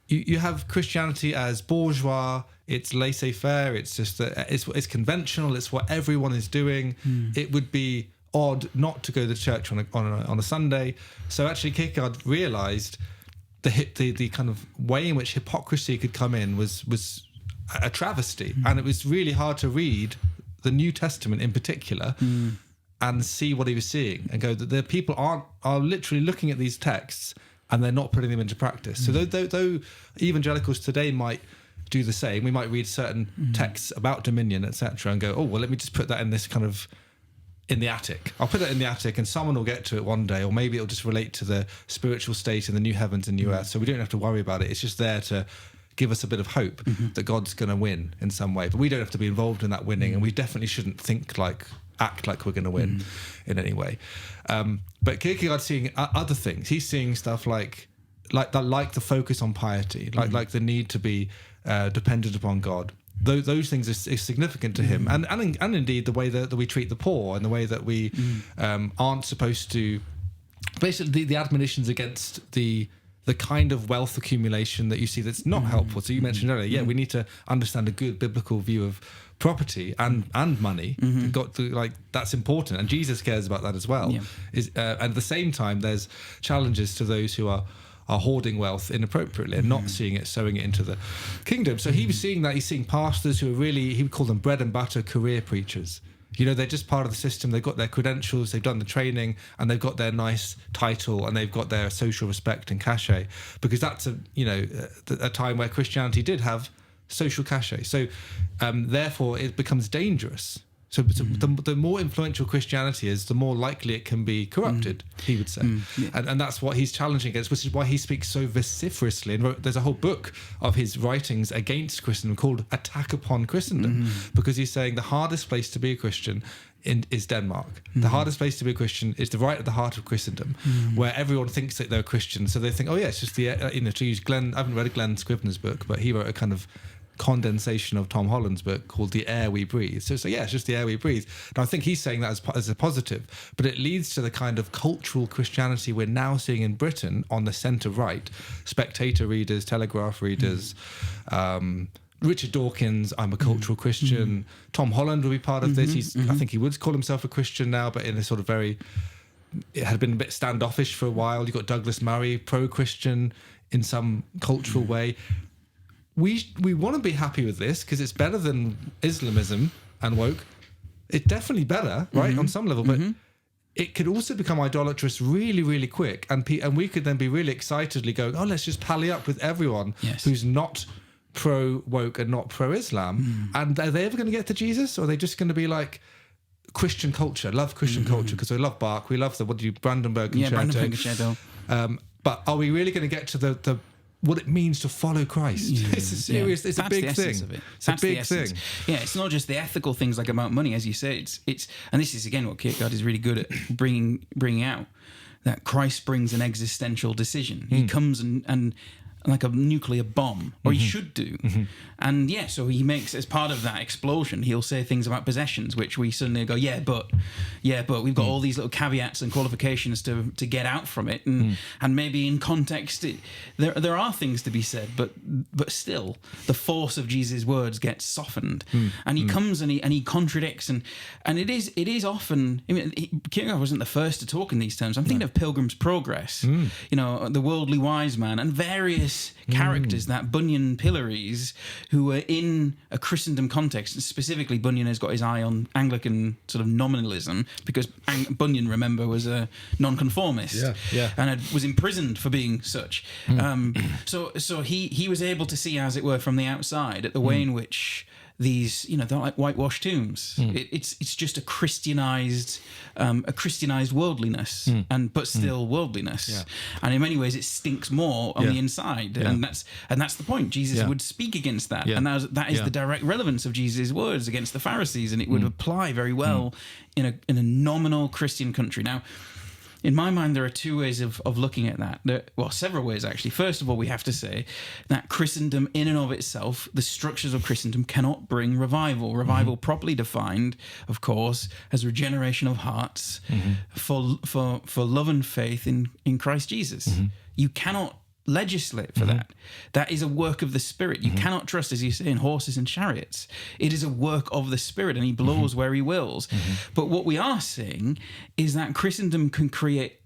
You have Christianity as bourgeois. It's laissez-faire. It's just it's conventional. It's what everyone is doing. It would be odd not to go to church on a Sunday. So actually, Kierkegaard realised the kind of way in which hypocrisy could come in was a travesty, and it was really hard to read the New Testament in particular and see what he was seeing and go that the people are literally looking at these texts and they're not putting them into practice. So though evangelicals today might do the same, we might read certain texts about dominion, etc., and go, oh, well, let me just put that in this kind of in the attic. I'll put it in the attic and someone will get to it one day, or maybe it'll just relate to the spiritual state in the new heavens and new earth. So we don't have to worry about it. It's just there to give us a bit of hope that God's going to win in some way. But we don't have to be involved in that winning, and we definitely shouldn't act like we're going to win in any way. But Kierkegaard's seeing other things. He's seeing stuff like the focus on piety, like the need to be dependent upon God. Those things are significant to him, and indeed the way that we treat the poor and the way that we aren't supposed to. Basically, the admonitions against the kind of wealth accumulation that you see that's not helpful. So you mentioned earlier, we need to understand a good biblical view of property and money. That's important, and Jesus cares about that as well. And at the same time, there's challenges to those who are hoarding wealth inappropriately and not sowing it into the kingdom. So he was seeing that. He's seeing pastors who are really, he would call them bread and butter career preachers. They're just part of the system. They've got their credentials, they've done the training, and they've got their nice title, and they've got their social respect and cachet, because that's a time where Christianity did have social cachet. So therefore it becomes dangerous. So the more influential Christianity is, the more likely it can be corrupted, he would say. And that's what he's challenging against, which is why he speaks so vociferously. And there's a whole book of his writings against Christendom called Attack Upon Christendom, because he's saying the hardest place to be a Christian is Denmark. The hardest place to be a Christian is right at the heart of Christendom, where everyone thinks that they're a Christian. So they think, oh yeah, it's just to use Glenn, I haven't read Glenn Scrivener's book, but he wrote a kind of condensation of Tom Holland's book called The Air We Breathe. So it's just the air we breathe. And I think he's saying that as a positive, but it leads to the kind of cultural Christianity we're now seeing in Britain on the centre right. Spectator readers, Telegraph readers, Richard Dawkins, I'm a cultural Christian. Tom Holland will be part of this. I think he would call himself a Christian now, but in a sort of it had been a bit standoffish for a while. You've got Douglas Murray, pro-Christian in some cultural way. We want to be happy with this because it's better than Islamism and woke. It's definitely better, right, on some level, but it could also become idolatrous really, really quick, and we could then be really excitedly going, oh, let's just pally up with everyone who's not pro-woke and not pro-Islam. And are they ever going to get to Jesus? Or are they just going to be like Christian culture, love Christian culture, because we love Bach, we love Brandenburg Concerto. Brandenburg Concerto. But are we really going to get to the what it means to follow Christ? It's a serious, it's a big thing. It's a big thing. Yeah, it's not just the ethical things like about money, as you say. It's and this is again what Kierkegaard is really good at bringing out, that Christ brings an existential decision. He comes and like a nuclear bomb, or he should do. And so he makes, as part of that explosion, he'll say things about possessions, which we suddenly go, but we've got all these little caveats and qualifications to get out from it, and maybe in context there are things to be said, but still the force of Jesus' words gets softened, and he comes and he contradicts, and it is often. I mean, Kierkegaard wasn't the first to talk in these terms. I'm thinking of Pilgrim's Progress, the worldly wise man, and various characters that Bunyan pillories who were in a Christendom context. And specifically, Bunyan has got his eye on Anglican sort of nominalism, because Bunyan, remember, was a nonconformist and was imprisoned for being such. So he was able to see, as it were, from the outside, at the way in which these, they're like whitewashed tombs. It's just a Christianized worldliness, but still worldliness. And in many ways, it stinks more on the inside, and that's the point. Jesus would speak against that, and that is the direct relevance of Jesus' words against the Pharisees, and it would apply very well in a nominal Christian country. Now, in my mind, there are two ways of looking at that. Well, several ways, actually. First of all, we have to say that Christendom, in and of itself, the structures of Christendom cannot bring revival. Revival, properly defined, of course, as regeneration of hearts for love and faith in Christ Jesus. You cannot legislate for that. That is a work of the Spirit. You cannot trust, as you say, in horses and chariots. It is a work of the Spirit, and he blows where he wills. But what we are saying is that Christendom can create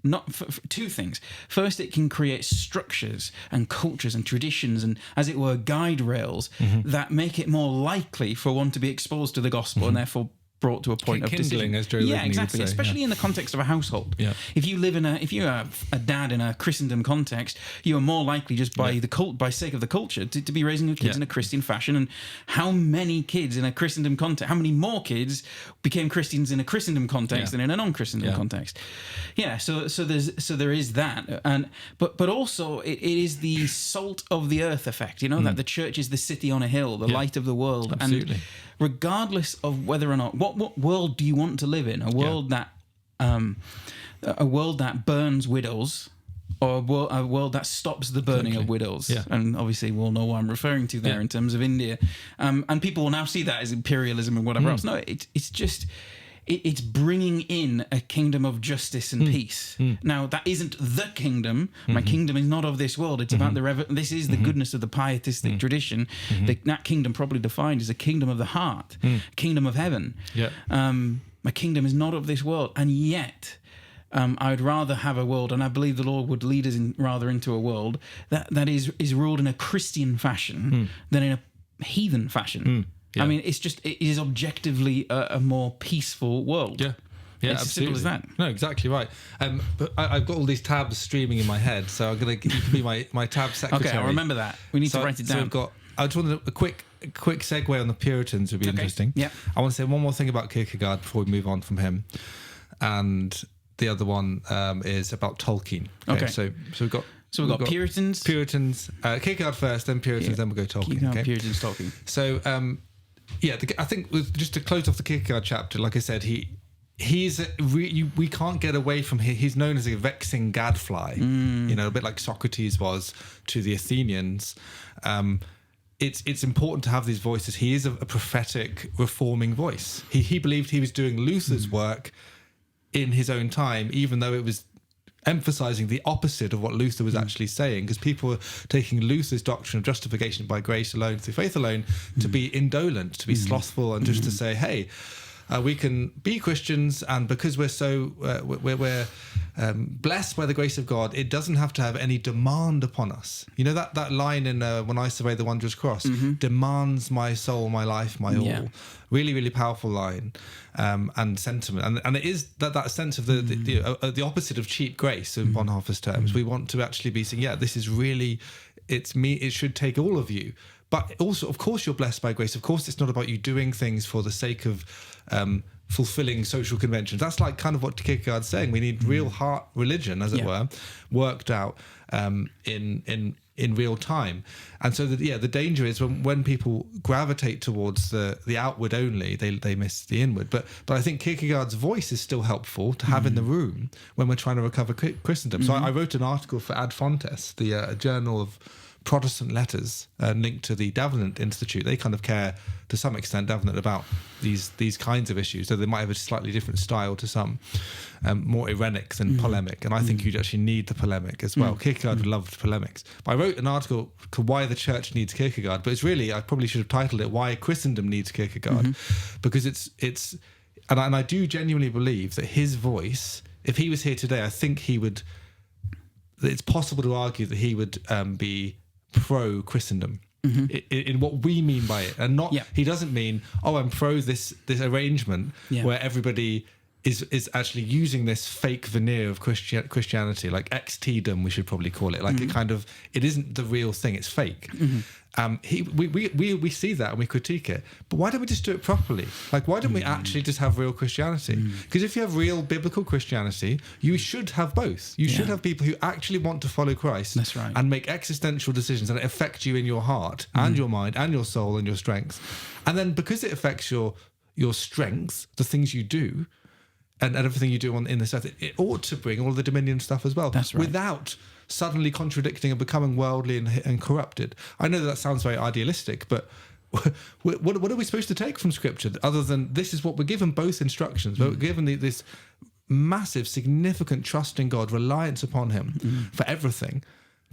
two things. First, it can create structures and cultures and traditions and, as it were, guide rails that make it more likely for one to be exposed to the gospel and therefore brought to a point of decision. As Joe Rigney exactly. would say, especially in the context of a household. If you are a dad in a Christendom context, you are more likely, just by by sake of the culture, to be raising your kids in a Christian fashion. And how many kids in a Christendom context? How many more kids became Christians in a Christendom context than in a non-Christendom context? So there is that, and but also it is the salt of the earth effect. That the church is the city on a hill, the light of the world. Absolutely. And regardless of whether or not what world do you want to live in, a world that burns widows, or a world that stops the burning of widows. And obviously we'll know what I'm referring to there in terms of India, and people will now see that as imperialism and whatever else. No, it's just it's bringing in a kingdom of justice and peace. Now, that isn't the kingdom. My kingdom is not of this world. It's about this is the goodness of the pietistic tradition. That kingdom, properly defined, is a kingdom of the heart, kingdom of heaven. My kingdom is not of this world, and yet I would rather have a world, and I believe the Lord would lead us into a world that is ruled in a Christian fashion than in a heathen fashion. I mean, it is objectively a more peaceful world. It's absolutely. As simple as that. No, exactly right. But I've got all these tabs streaming in my head, so you can be my tab secretary. Okay, I'll remember that. We need to write it down. I just wanted a quick segue on the Puritans would be interesting. I want to say one more thing about Kierkegaard before we move on from him, and the other one is about Tolkien. Okay. So we've got. So we've got Puritans. Kierkegaard first, then Puritans, then we'll go Tolkien. Puritans, Tolkien. So, I think just to close off the Kierkegaard chapter, like I said, we can't get away from him. He's known as a vexing gadfly, a bit like Socrates was to the Athenians. It's important to have these voices. He is a prophetic, reforming voice. He believed he was doing Luther's work in his own time, even though it was emphasizing the opposite of what Luther was actually saying, because people were taking Luther's doctrine of justification by grace alone, through faith alone, to be indolent, to be slothful, and just to say, hey, we can be Christians, and because we're so we're blessed by the grace of God, it doesn't have to have any demand upon us. That line in When I Survey the Wondrous Cross, demands my soul, my life, my all. Really, really powerful line and sentiment, and it is that sense of the opposite of cheap grace in Bonhoeffer's terms. We want to actually be saying, this is really it should take all of you. But also, of course, you're blessed by grace. Of course, it's not about you doing things for the sake of fulfilling social conventions. That's like kind of what Kierkegaard's saying. We need real heart religion, as it were, worked out in real time. And so the danger is when people gravitate towards the outward only, they miss the inward. But I think Kierkegaard's voice is still helpful to have in the room when we're trying to recover Christendom. So I wrote an article for Ad Fontes, the journal of Protestant letters, linked to the Davenant Institute. They kind of care to some extent, Davenant, about these kinds of issues, though they might have a slightly different style to some, more irenic than polemic. And I think you actually need the polemic as well. Kierkegaard loved polemics. But I wrote an article called Why the Church Needs Kierkegaard, but it's really, I probably should have titled it Why Christendom Needs Kierkegaard, because it's and I do genuinely believe that his voice, if he was here today, I think it's possible to argue that he would be pro Christendom in what we mean by it, and not he doesn't mean I'm pro this arrangement where everybody is actually using this fake veneer of Christianity, like ex-Tedom, we should probably call it, like it isn't the real thing, it's fake. We see that and we critique it, but why don't we just do it properly? Like, why don't we actually just have real Christianity? Because if you have real biblical Christianity, you should have both. You should have people who actually want to follow Christ. That's right. And make existential decisions that affect you in your heart and your mind and your soul and your strengths. And then because it affects your strengths, the things you do, and everything you do in this earth, it ought to bring all the dominion stuff as well. That's right. Without suddenly contradicting and becoming worldly and corrupted. I know that sounds very idealistic, but what are we supposed to take from Scripture other than this is what we're given, both instructions? We're given this massive, significant trust in God, reliance upon Him for everything,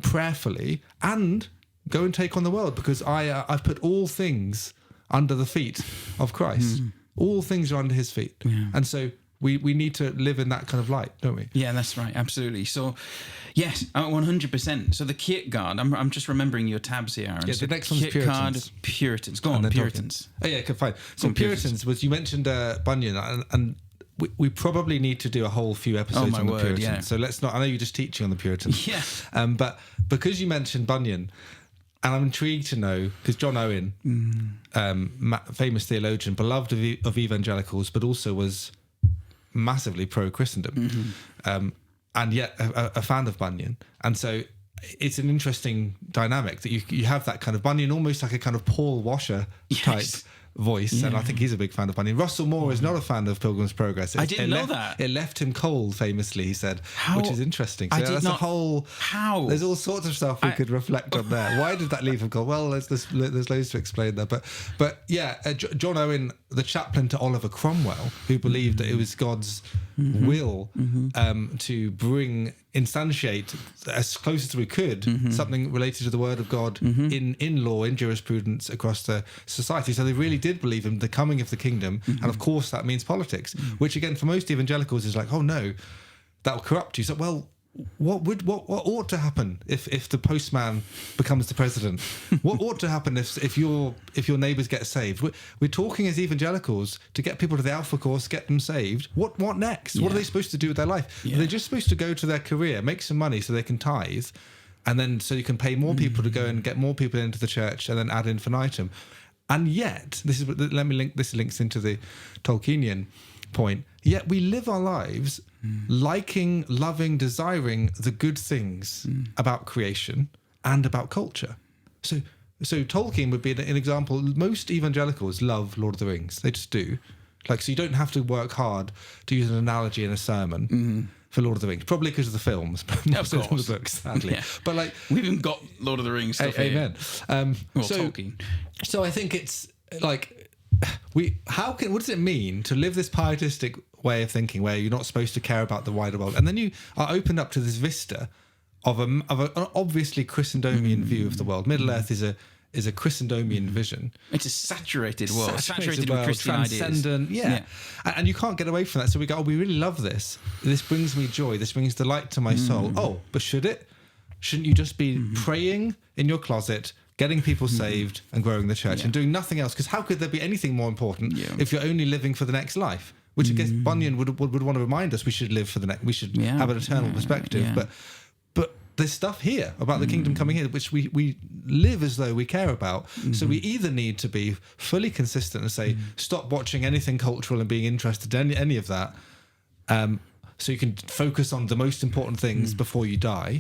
prayerfully, and go and take on the world, because I've put all things under the feet of Christ. All things are under His feet. And so we need to live in that kind of light, don't we? Yeah, that's right. Absolutely. So, yes, 100%. So the Kierkegaard, I'm just remembering your tabs here, Aaron. Yeah, so the next one's Puritans. Puritans. Go on, Puritans. Oh, yeah, okay, fine. So Puritans was, you mentioned Bunyan, and we probably need to do a whole few episodes on the Puritans. Yeah. So let's not, I know you're just teaching on the Puritans. Yeah. But because you mentioned Bunyan, and I'm intrigued to know, because John Owen, famous theologian, beloved of evangelicals, but also was massively pro-Christendom, and yet a fan of Bunyan. And so it's an interesting dynamic that you have that kind of Bunyan, almost like a kind of Paul Washer type voice, and I think he's a big fan of Bunyan. Russell Moore is not a fan of Pilgrim's Progress. I didn't know that. It left him cold, famously, he said, which is interesting. So that's a whole... How? There's all sorts of stuff we could reflect on there. Why did that leave him cold? Well, there's loads to explain there. But yeah, John Owen, the chaplain to Oliver Cromwell, who believed that it was God's will to instantiate as close as we could something related to the Word of God in law, in jurisprudence across the society. So they really did believe in the coming of the kingdom, and of course that means politics, which again for most evangelicals is like, oh no, that will corrupt you. So well, what ought to happen if the postman becomes the president? What ought to happen if your neighbours get saved? We're talking as evangelicals to get people to the Alpha course, get them saved. What next? What are they supposed to do with their life? Are they just supposed to go to their career, make some money so they can tithe, and then so you can pay more people to go and get more people into the church, and then ad infinitum? And yet, this links into the Tolkienian point. Yet we live our lives liking, loving, desiring the good things about creation and about culture. So Tolkien would be an example. Most evangelicals love Lord of the Rings. They just do. Like, so you don't have to work hard to use an analogy in a sermon for Lord of the Rings. Probably because of the films, but not so the books, sadly. Yeah. But like, we haven't got Lord of the Rings stuff here. Amen. Tolkien. So I think it's like, what does it mean to live this pietistic way of thinking where you're not supposed to care about the wider world, and then you are opened up to this vista of an obviously Christendomian view of the world? Middle Earth is a Christendomian vision. It's a saturated world, saturated with Christian transcendent ideas. And you can't get away from that. So we go, we really love this. This brings me joy. This brings delight to my soul. Oh, but should it? Shouldn't you just be praying in your closet, getting people saved and growing the church and doing nothing else? Because how could there be anything more important if you're only living for the next life? Which I guess Bunyan would want to remind us we should live for the next. We should have an eternal perspective. But there's stuff here about the kingdom coming here, which we live as though we care about. So we either need to be fully consistent and say, stop watching anything cultural and being interested in any of that, so you can focus on the most important things before you die.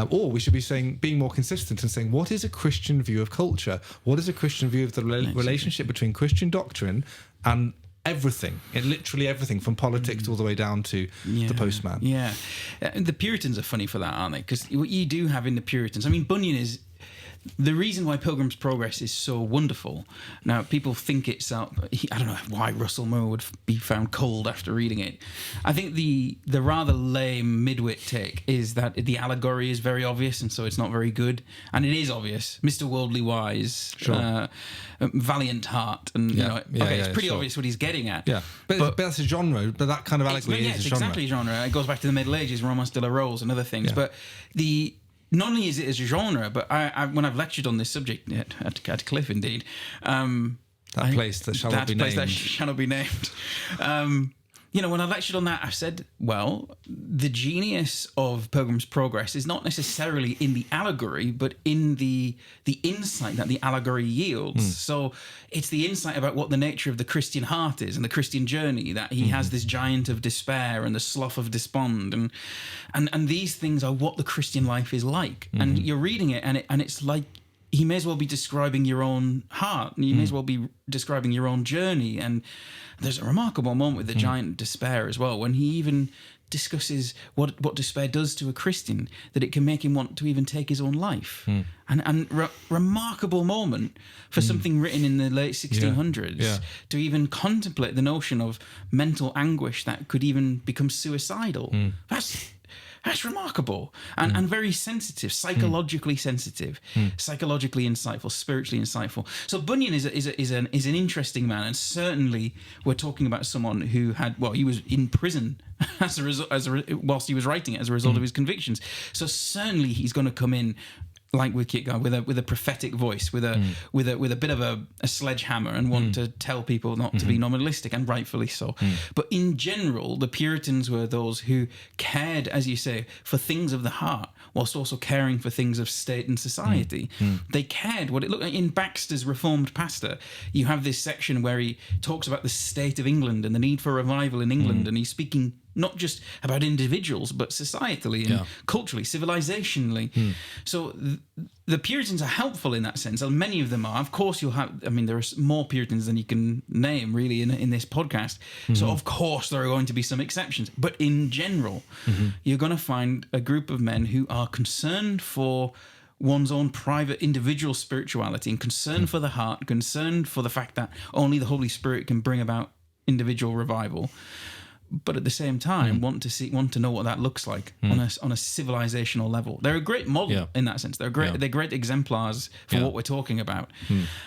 Or we should be being more consistent and saying, what is a Christian view of culture? What is a Christian view of the relationship between Christian doctrine and everything, literally everything, from politics all the way down to the postman. Yeah. The Puritans are funny for that, aren't they? Because what you do have in the Puritans, I mean, Bunyan is the reason why Pilgrim's Progress is so wonderful. Now, people think it's I don't know why Russell Moore would be found cold after reading it. I think the rather lame midwit take is that the allegory is very obvious, and so it's not very good. And it is obvious. Mr. Worldly Wise, Valiant Heart, and it's pretty obvious what he's getting at. Yeah, but that's a genre. But that kind of allegory is a genre. Exactly a genre. It goes back to the Middle Ages, Romance de la Rose, and other things. Yeah. But not only is it as a genre, but I when I've lectured on this subject at Cliff, indeed, that place that shall not be named. When I lectured on that, I said, well, the genius of Pilgrim's Progress is not necessarily in the allegory, but in the insight that the allegory yields. So it's the insight about what the nature of the Christian heart is and the Christian journey, that he has this giant of despair and the slough of despond. And these things are what the Christian life is like. And you're reading it, and it's like, he may as well be describing your own heart, and you may as well be describing your own journey. And there's a remarkable moment with the giant despair as well, when he even discusses what despair does to a Christian, that it can make him want to even take his own life. And remarkable moment for something written in the late 1600s to even contemplate the notion of mental anguish that could even become suicidal. That's remarkable and very sensitive, psychologically sensitive, psychologically insightful, spiritually insightful. So Bunyan is an interesting man, and certainly we're talking about someone who he was in prison whilst he was writing it as a result of his convictions. So certainly he's going to come in, like with Kierkegaard, with a prophetic voice, with a bit of a sledgehammer, and want to tell people not to be nominalistic, and rightfully so. But in general, the Puritans were those who cared, as you say, for things of the heart, whilst also caring for things of state and society. They cared what it looked like. In Baxter's Reformed Pastor, you have this section where he talks about the state of England and the need for revival in England, and he's speaking not just about individuals, but societally and culturally, civilizationally. So the Puritans are helpful in that sense, and many of them are. Of course, there are more Puritans than you can name, really, in this podcast. So, of course, there are going to be some exceptions. But in general, you're going to find a group of men who are concerned for one's own private individual spirituality, and concerned for the heart, concerned for the fact that only the Holy Spirit can bring about individual revival. But at the same time, want to know what that looks like on a civilizational level. They're a great model in that sense. They're great exemplars for what we're talking about.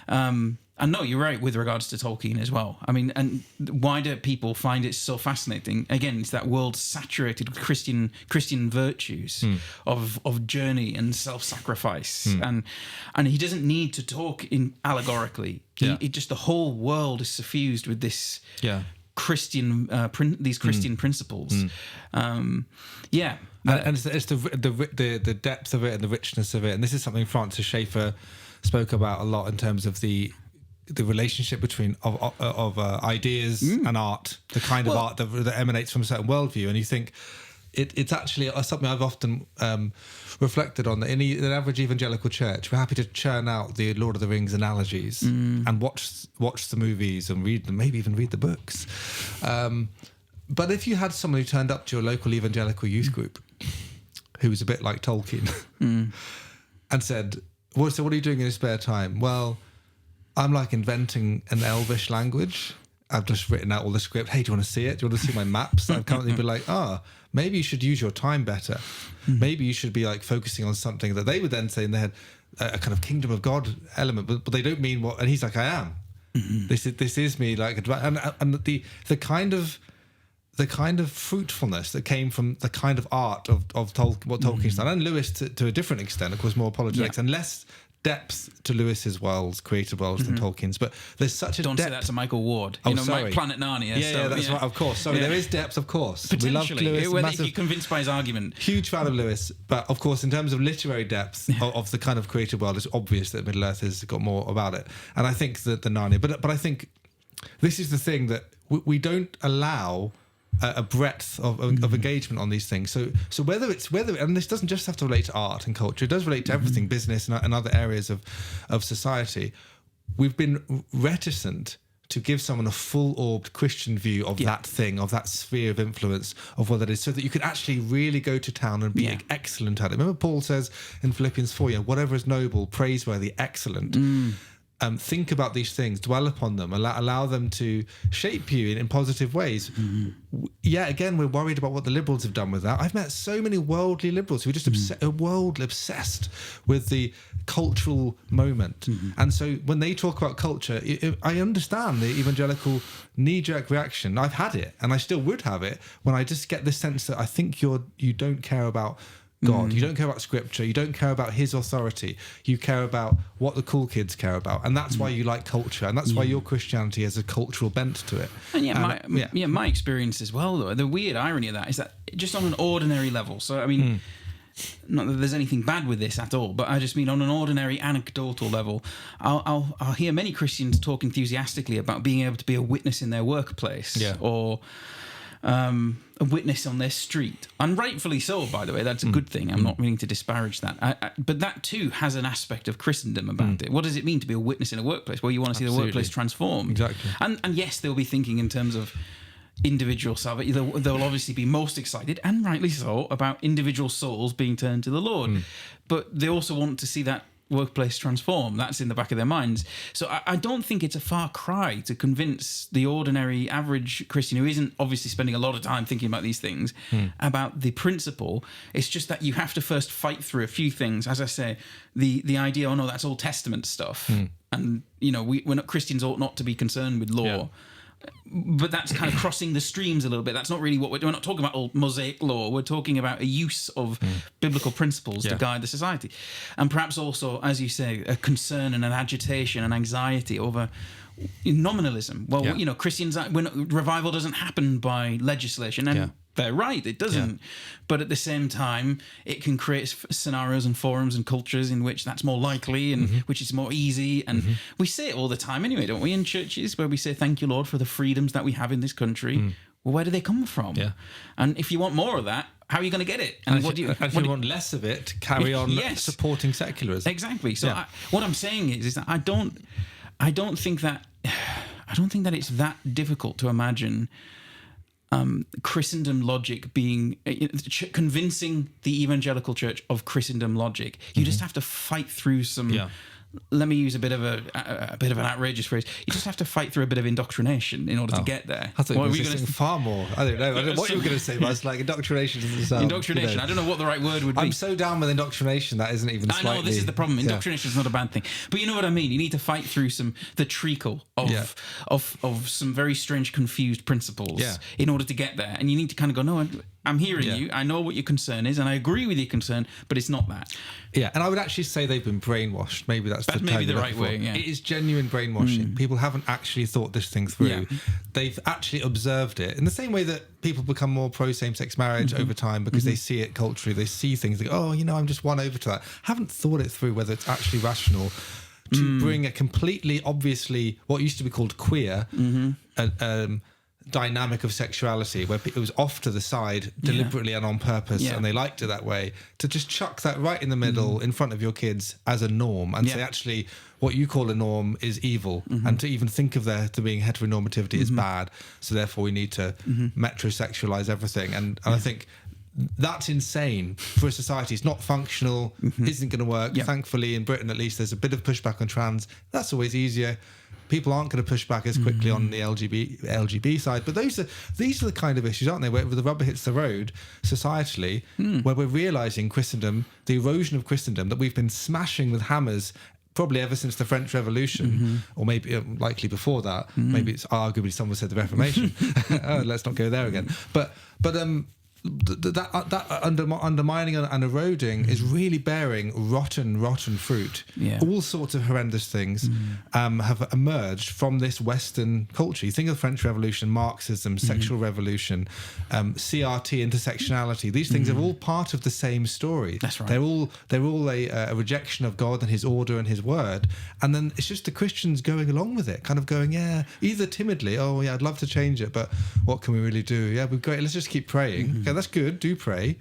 And no, you're right with regards to Tolkien as well. I mean, and why do people find it so fascinating? Again, it's that world saturated with Christian virtues of journey and self-sacrifice, and he doesn't need to talk in allegorically. Just the whole world is suffused with this. These Christian principles. And it's the depth of it and the richness of it. And this is something Francis Schaeffer spoke about a lot in terms of the relationship between ideas and art, the kind of art that emanates from a certain worldview. And you think it's actually something I've often reflected on, that in an average evangelical church, we're happy to churn out the Lord of the Rings analogies and watch the movies and read them, maybe even read the books. But if you had someone who turned up to your local evangelical youth group who was a bit like Tolkien and said, well, so what are you doing in your spare time? Well, I'm like inventing an Elvish language. I've just written out all the script. Hey, do you want to see it? Do you want to see my maps? I'd currently be like, maybe you should use your time better. Maybe you should be like focusing on something that they would then say in their head, a kind of kingdom of God element, but they don't mean what. And he's like, I am. This is me. Like, and the kind of fruitfulness that came from the kind of art of what Tolkien's done, and Lewis to a different extent, of course, more apologetics and less depth to Lewis's worlds, created worlds, than Tolkien's, but there's such a Don't depth. say that to Michael Ward. Sorry. Planet Narnia. Yeah, that's right. Of course. Sorry, there is depth. Of course, we love Lewis. If you're convinced by his argument, huge fan of Lewis, but of course, in terms of literary depth of the kind of created world, it's obvious that Middle Earth has got more about it. And I think that the Narnia, but I think this is the thing that we don't allow a breadth of engagement on these things. So whether and this doesn't just have to relate to art and culture, it does relate to everything, business and other areas of society. We've been reticent to give someone a full-orbed Christian view of that thing, of that sphere of influence, of what that is, so that you could actually really go to town and be excellent at it. Remember Paul says in Philippians 4, whatever is noble, praiseworthy, excellent. Think about these things, dwell upon them, allow them to shape you in positive ways. Yeah, again, we're worried about what the liberals have done with that. I've met so many worldly liberals who are just obsessed with the cultural moment. And so when they talk about culture, I understand the evangelical knee-jerk reaction. I've had it, and I still would have it, when I just get the sense that I think you don't care about God. You don't care about scripture. You don't care about his authority. You care about what the cool kids care about. And that's why you like culture. And that's why your Christianity has a cultural bent to it. And my experience as well, though, the weird irony of that is that just on an ordinary level. So, I mean, not that there's anything bad with this at all, but I just mean on an ordinary anecdotal level, I'll hear many Christians talk enthusiastically about being able to be a witness in their workplace or a witness on their street, and rightfully so, by the way. That's a good thing. I'm not meaning to disparage that, but that too has an aspect of Christendom about it. What does it mean to be a witness in a workplace? Well, you want to see the workplace transformed. Exactly. And yes, they'll be thinking in terms of individual salvation. They'll obviously be most excited, and rightly so, about individual souls being turned to the Lord, but they also want to see that workplace transform. That's in the back of their minds. So I don't think it's a far cry to convince the ordinary average Christian who isn't obviously spending a lot of time thinking about these things about the principle. It's just that you have to first fight through a few things. As I say, the idea, oh no, that's Old Testament stuff, and we're not, Christians ought not to be concerned with law. But that's kind of crossing the streams a little bit. That's not really what we're not talking about old Mosaic law. We're talking about a use of biblical principles to guide the society. And perhaps also, as you say, a concern and an agitation and anxiety over nominalism. Well, Christians, revival doesn't happen by legislation. And they're right, it doesn't. But at the same time, it can create scenarios and forums and cultures in which that's more likely and which is more easy. And we say it all the time anyway, don't we, in churches, where we say, thank you, Lord, for the freedoms that we have in this country. Well, where do they come from? And if you want more of that, how are you going to get it? And if you want less of it, carry on supporting secularism. Exactly. So what I'm saying is that I don't think that it's that difficult to imagine Christendom logic being convincing the evangelical church of Christendom logic. You just have to fight through some. Let me use a bit of an outrageous phrase. You just have to fight through a bit of indoctrination in order to get there. I thought you were going to say far more. I don't know what you were going to say, but it's like indoctrination doesn't sound. Indoctrination. I don't know what the right word would be. I'm so down with indoctrination that isn't even slightly. I know, this is the problem. Indoctrination is not a bad thing. But you know what I mean? You need to fight through the treacle of some very strange, confused principles in order to get there. And you need to kind of go, no, I'm hearing you. I know what your concern is, and I agree with your concern, but it's not that. Yeah, and I would actually say they've been brainwashed. Maybe that's maybe the right way. Yeah. It is genuine brainwashing. People haven't actually thought this thing through. They've actually observed it in the same way that people become more pro same-sex marriage over time because they see it culturally. They see things. They go, I'm just won over to that. Haven't thought it through whether it's actually rational to bring a completely, obviously, what used to be called queer, dynamic of sexuality where it was off to the side deliberately and on purpose and they liked it that way, to just chuck that right in the middle in front of your kids as a norm and say actually what you call a norm is evil, and to even think of there to being heteronormativity is bad, so therefore we need to metrosexualize everything, and I think that's insane for a society. It's not functional, isn't going to work. Thankfully in Britain at least there's a bit of pushback on trans. That's always easier. People aren't going to push back as quickly on the LGB side, but these are the kind of issues, aren't they, where the rubber hits the road societally, where we're realising Christendom, the erosion of Christendom that we've been smashing with hammers probably ever since the French Revolution, or maybe likely before that. Maybe it's arguably someone said the Reformation. Let's not go there again. But undermining and eroding is really bearing rotten fruit. All sorts of horrendous things have emerged from this Western culture. You think of the French Revolution, Marxism, sexual revolution, CRT, intersectionality. These things are all part of the same story. That's right. They're all a rejection of God and His order and His word. And then it's just the Christians going along with it, kind of going, either timidly, oh yeah, I'd love to change it, but what can we really do? Yeah, we're great. Let's just keep praying. Okay, that's good. Do pray.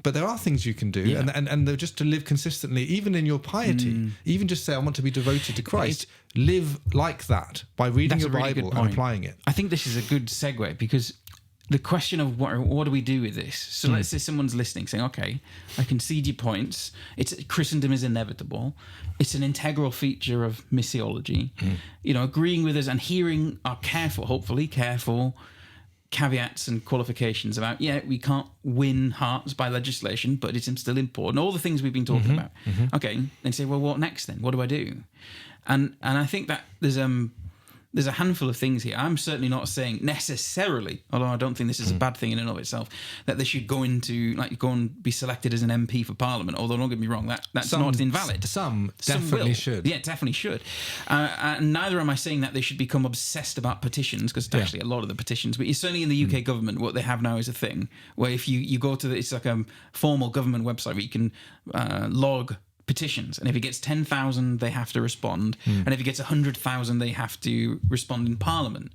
But there are things you can do, and they're just to live consistently, even in your piety. Even just say, I want to be devoted to Christ. Live like that by reading your Bible and applying it. I think this is a good segue, because the question of what do we do with this? So let's say someone's listening saying, okay, I concede your points. Christendom is inevitable. It's an integral feature of missiology. Agreeing with us and hearing our hopefully careful caveats and qualifications about, we can't win hearts by legislation, but it's still important. All the things we've been talking about. Okay, then say, well, what next then? What do I do? And I think that there's a handful of things here. I'm certainly not saying necessarily, although I don't think this is a bad thing in and of itself, that they should go and be selected as an MP for Parliament. Although don't get me wrong, that's not invalid. Some definitely should. Yeah, definitely should. And neither am I saying that they should become obsessed about petitions, because actually a lot of the petitions, but certainly in the UK government, what they have now is a thing where if you go to it's like a formal government website where you can log petitions, and if it gets 10,000 they have to respond, and if it gets 100,000 they have to respond in Parliament.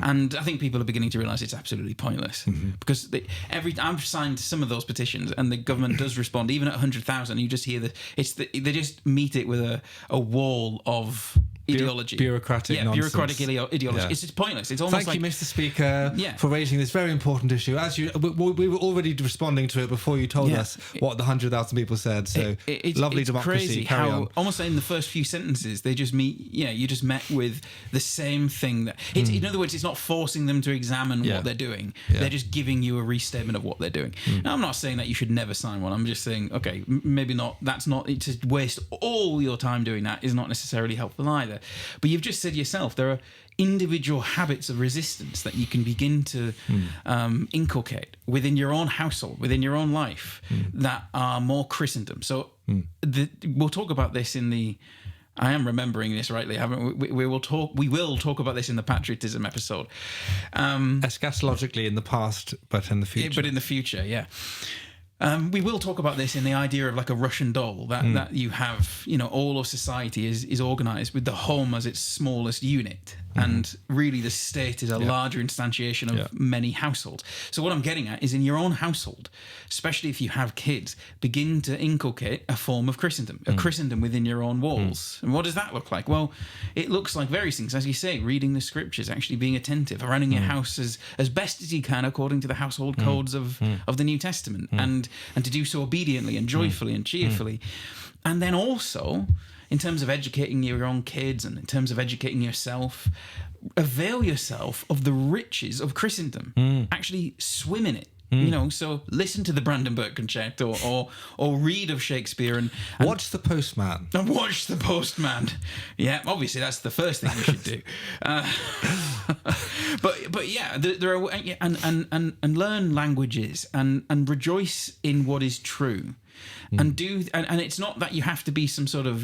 And I think people are beginning to realise it's absolutely pointless, because I've signed some of those petitions and the government does respond even at 100,000. You just hear they just meet it with a wall of ideology, bureaucratic nonsense. Ideology. Yeah. It's just pointless. It's almost Thank you, Mr. Speaker, for raising this very important issue. As we were already responding to it before you told us what the 100,000 people said. So lovely it's democracy. Crazy Carry how on. almost in the first few sentences they just meet. You just met with the same thing. In other words, it's not forcing them to examine what they're doing. They're just giving you a restatement of what they're doing. Now, I'm not saying that you should never sign one. I'm just saying, okay, maybe not. That's not to waste all your time doing that is not necessarily helpful either. But you've just said yourself, there are individual habits of resistance that you can begin to inculcate within your own household, within your own life, that are more Christendom. So we'll talk about this in the. I am remembering this rightly, haven't we? We will talk about this in the patriotism episode. Eschatologically in the past, but in the future. But in the future, yeah. We will talk about this in the idea of like a Russian doll, that you have, all of society is organised with the home as its smallest unit. And really the state is a larger instantiation of many households. So what I'm getting at is in your own household, especially if you have kids, begin to inculcate a form of Christendom, a Christendom within your own walls. And what does that look like? Well, it looks like various things. As you say, reading the scriptures, actually being attentive, running your house as best as you can according to the household codes of the New Testament, and to do so obediently and joyfully and cheerfully. And then also, in terms of educating your own kids and in terms of educating yourself, avail yourself of the riches of Christendom. Actually swim in it. So listen to the Brandenburg Concerto or read of Shakespeare and watch The Postman. And watch The Postman. Yeah, obviously that's the first thing you should do. But yeah, there are and learn languages and rejoice in what is true. And it's not that you have to be some sort of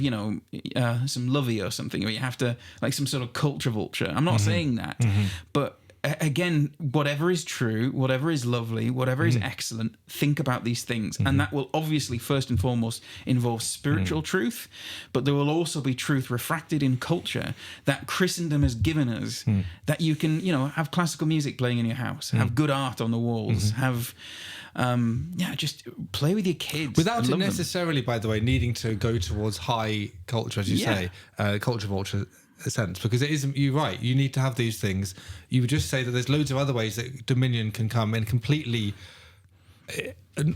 some lovey or something, or you have to like some sort of culture vulture. I'm not saying that, but again, whatever is true, whatever is lovely, whatever is excellent, think about these things, and that will obviously first and foremost involve spiritual truth, but there will also be truth refracted in culture that Christendom has given us. That you can have classical music playing in your house, have good art on the walls, have. Just play with your kids without it necessarily, by the way, needing to go towards high culture, as you say, culture vulture sense, because it isn't. You're right. You need to have these things. You would just say that there's loads of other ways that dominion can come and completely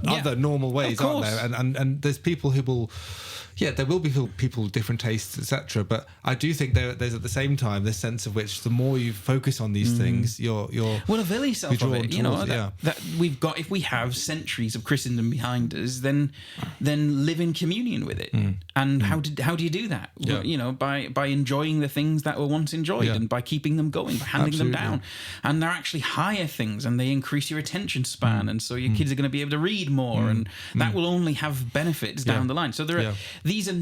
other normal ways, aren't there? And there's people who will, there will be people with different tastes, etc. But I do think there's at the same time this sense of which the more you focus on these things, you're avail yourself of it. That we've got, if we have centuries of Christendom behind us, then live in communion with it. And how do you do that? Yeah. By enjoying the things that were once enjoyed and by keeping them going, by handing them down. And they're actually higher things, and they increase your attention span, and so your kids are going to be able to read more, and that will only have benefits down the line. So there are these are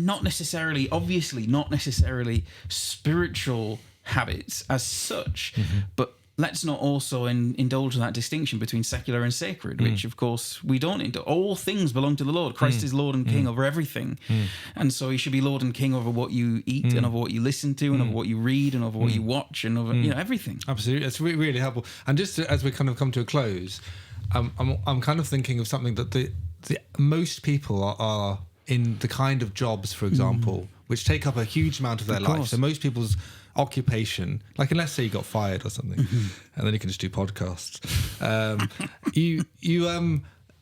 obviously not necessarily spiritual habits as such, but let's not also indulge in that distinction between secular and sacred, which of course we don't indulge. All things belong to the Lord. Christ is Lord and King over everything. And so he should be Lord and King over what you eat and over what you listen to and over what you read and over what you watch and over everything. Absolutely. It's really helpful. And just as we kind of come to a close, I'm kind of thinking of something that the most people are in the kind of jobs, for example, which take up a huge amount of their life. So most people's occupation, like unless say you got fired or something, and then you can just do podcasts.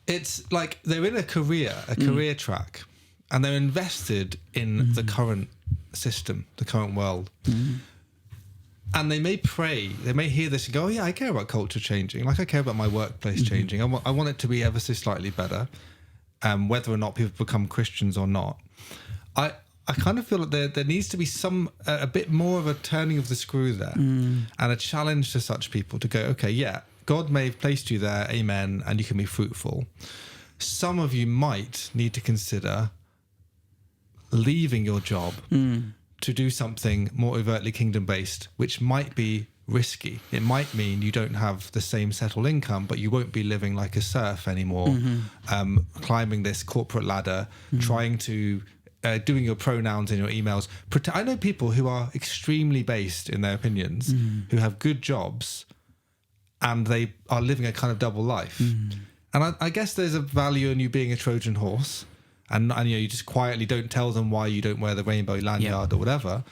It's like they're in a career track, and they're invested in the current system, the current world. And they may pray, they may hear this and go, oh yeah, I care about culture changing. Like I care about my workplace changing. I want it to be ever so slightly better, whether or not people become Christians or not. I kind of feel that there needs to be a bit more of a turning of the screw there, and a challenge to such people to go, okay, yeah, God may have placed you there, amen, and you can be fruitful. Some of you might need to consider leaving your job to do something more overtly kingdom-based, which might be risky. It might mean you don't have the same settled income, but you won't be living like a serf anymore, climbing this corporate ladder, trying to... doing your pronouns in your emails. I know people who are extremely based in their opinions, who have good jobs, and they are living a kind of double life. And I guess there's a value in you being a Trojan horse, and you just quietly don't tell them why you don't wear the rainbow lanyard or whatever.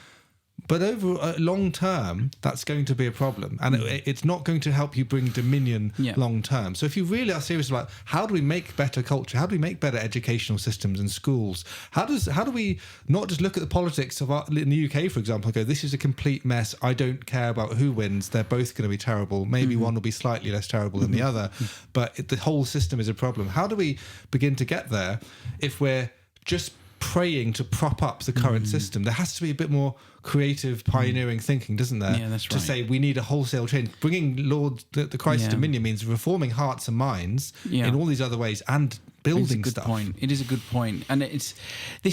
But over long term, that's going to be a problem, and it's not going to help you bring dominion long term. So if you really are serious about how do we make better culture, how do we make better educational systems and schools, how do we not just look at the politics of in the UK, for example, and go, this is a complete mess. I don't care about who wins. They're both going to be terrible. Maybe one will be slightly less terrible than the other, but the whole system is a problem. How do we begin to get there if we're just praying to prop up the current system? There has to be a bit more creative, pioneering thinking, doesn't there? Yeah, that's right. To say we need a wholesale change. Bringing the Christ's dominion means reforming hearts and minds in all these other ways and building stuff. It is a good point, and this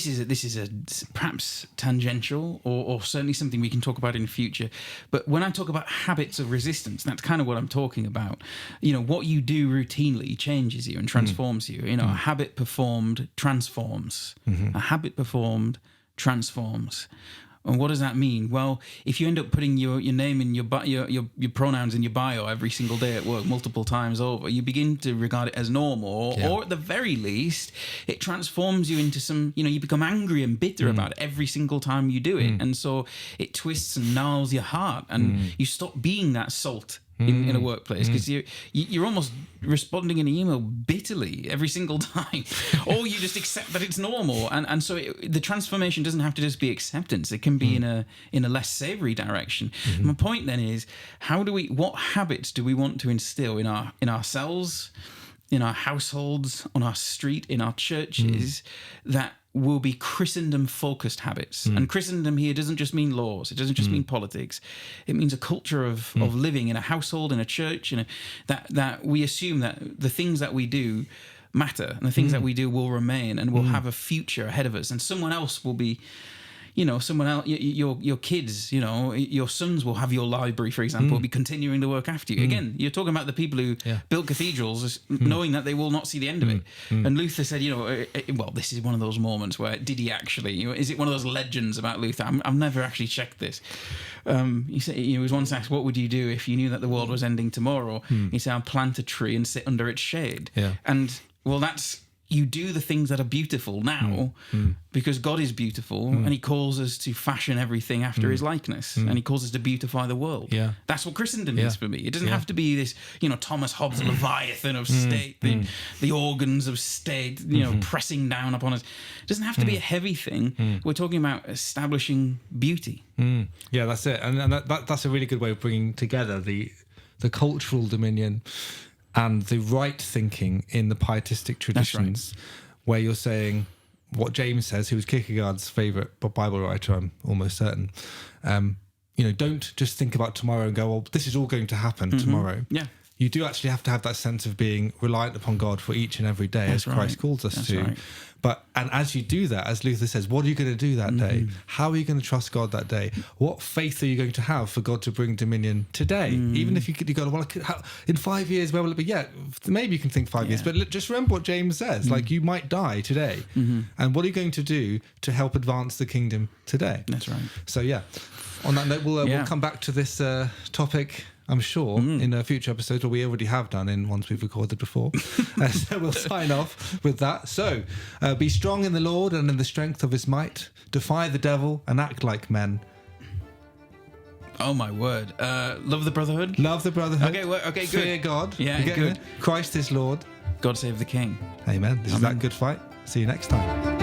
is a perhaps tangential or certainly something we can talk about in the future. But when I talk about habits of resistance, that's kind of what I'm talking about. What you do routinely changes you and transforms you. A habit performed transforms. A habit performed transforms. And what does that mean? Well, if you end up putting your name in your pronouns in your bio every single day at work multiple times over, you begin to regard it as normal, or at the very least, it transforms you into some, you become angry and bitter about it every single time you do it. And so it twists and gnarls your heart, and you stop being that salt in a workplace, because you're almost responding in an email bitterly every single time, or you just accept that it's normal, and so the transformation doesn't have to just be acceptance. It can be in a less savory direction. My point then is, what habits do we want to instill in ourselves, in our households, on our street, in our churches, that will be Christendom-focused habits. And Christendom here doesn't just mean laws. It doesn't just mean politics. It means a culture of living in a household, in a church, that we assume that the things that we do matter, and the things that we do will remain and will have a future ahead of us. And someone else will be... someone else, your kids, your sons will have your library, for example, will be continuing to work after you. Again, you're talking about the people who built cathedrals, knowing that they will not see the end of it. And Luther said, well, this is one of those moments where, did he actually, is it one of those legends about Luther? I've never actually checked this. He said, he was once asked, what would you do if you knew that the world was ending tomorrow? He said, I'd plant a tree and sit under its shade. And, well, that's you do the things that are beautiful now because God is beautiful and he calls us to fashion everything after his likeness and he calls us to beautify the world. Yeah. That's what Christendom is for me. It doesn't have to be this, Thomas Hobbes Leviathan of state, the organs of state, pressing down upon us. It doesn't have to be a heavy thing. We're talking about establishing beauty. Yeah, that's it. And that's a really good way of bringing together the cultural dominion and the right thinking in the pietistic traditions, where you're saying what James says, who was Kierkegaard's favourite Bible writer, I'm almost certain. Don't just think about tomorrow and go, well, this is all going to happen tomorrow. Yeah. You do actually have to have that sense of being reliant upon God for each and every day, as Christ calls us to. Right. And as you do that, as Luther says, what are you going to do that day? How are you going to trust God that day? What faith are you going to have for God to bring dominion today? Even if you go, well, in 5 years, where will it be? Yeah, maybe you can think 5 years, but just remember what James says. Like, you might die today. And what are you going to do to help advance the kingdom today? That's right. So, on that note, we'll come back to this topic, I'm sure, in future episodes, or we already have done in ones we've recorded before. So we'll sign off with that. So be strong in the Lord and in the strength of his might. Defy the devil and act like men. Oh, my word. Love the brotherhood? Love the brotherhood. Okay, good. Fear God. Yeah, good. Christ is Lord. God save the king. Amen. This is That Good Fight. See you next time.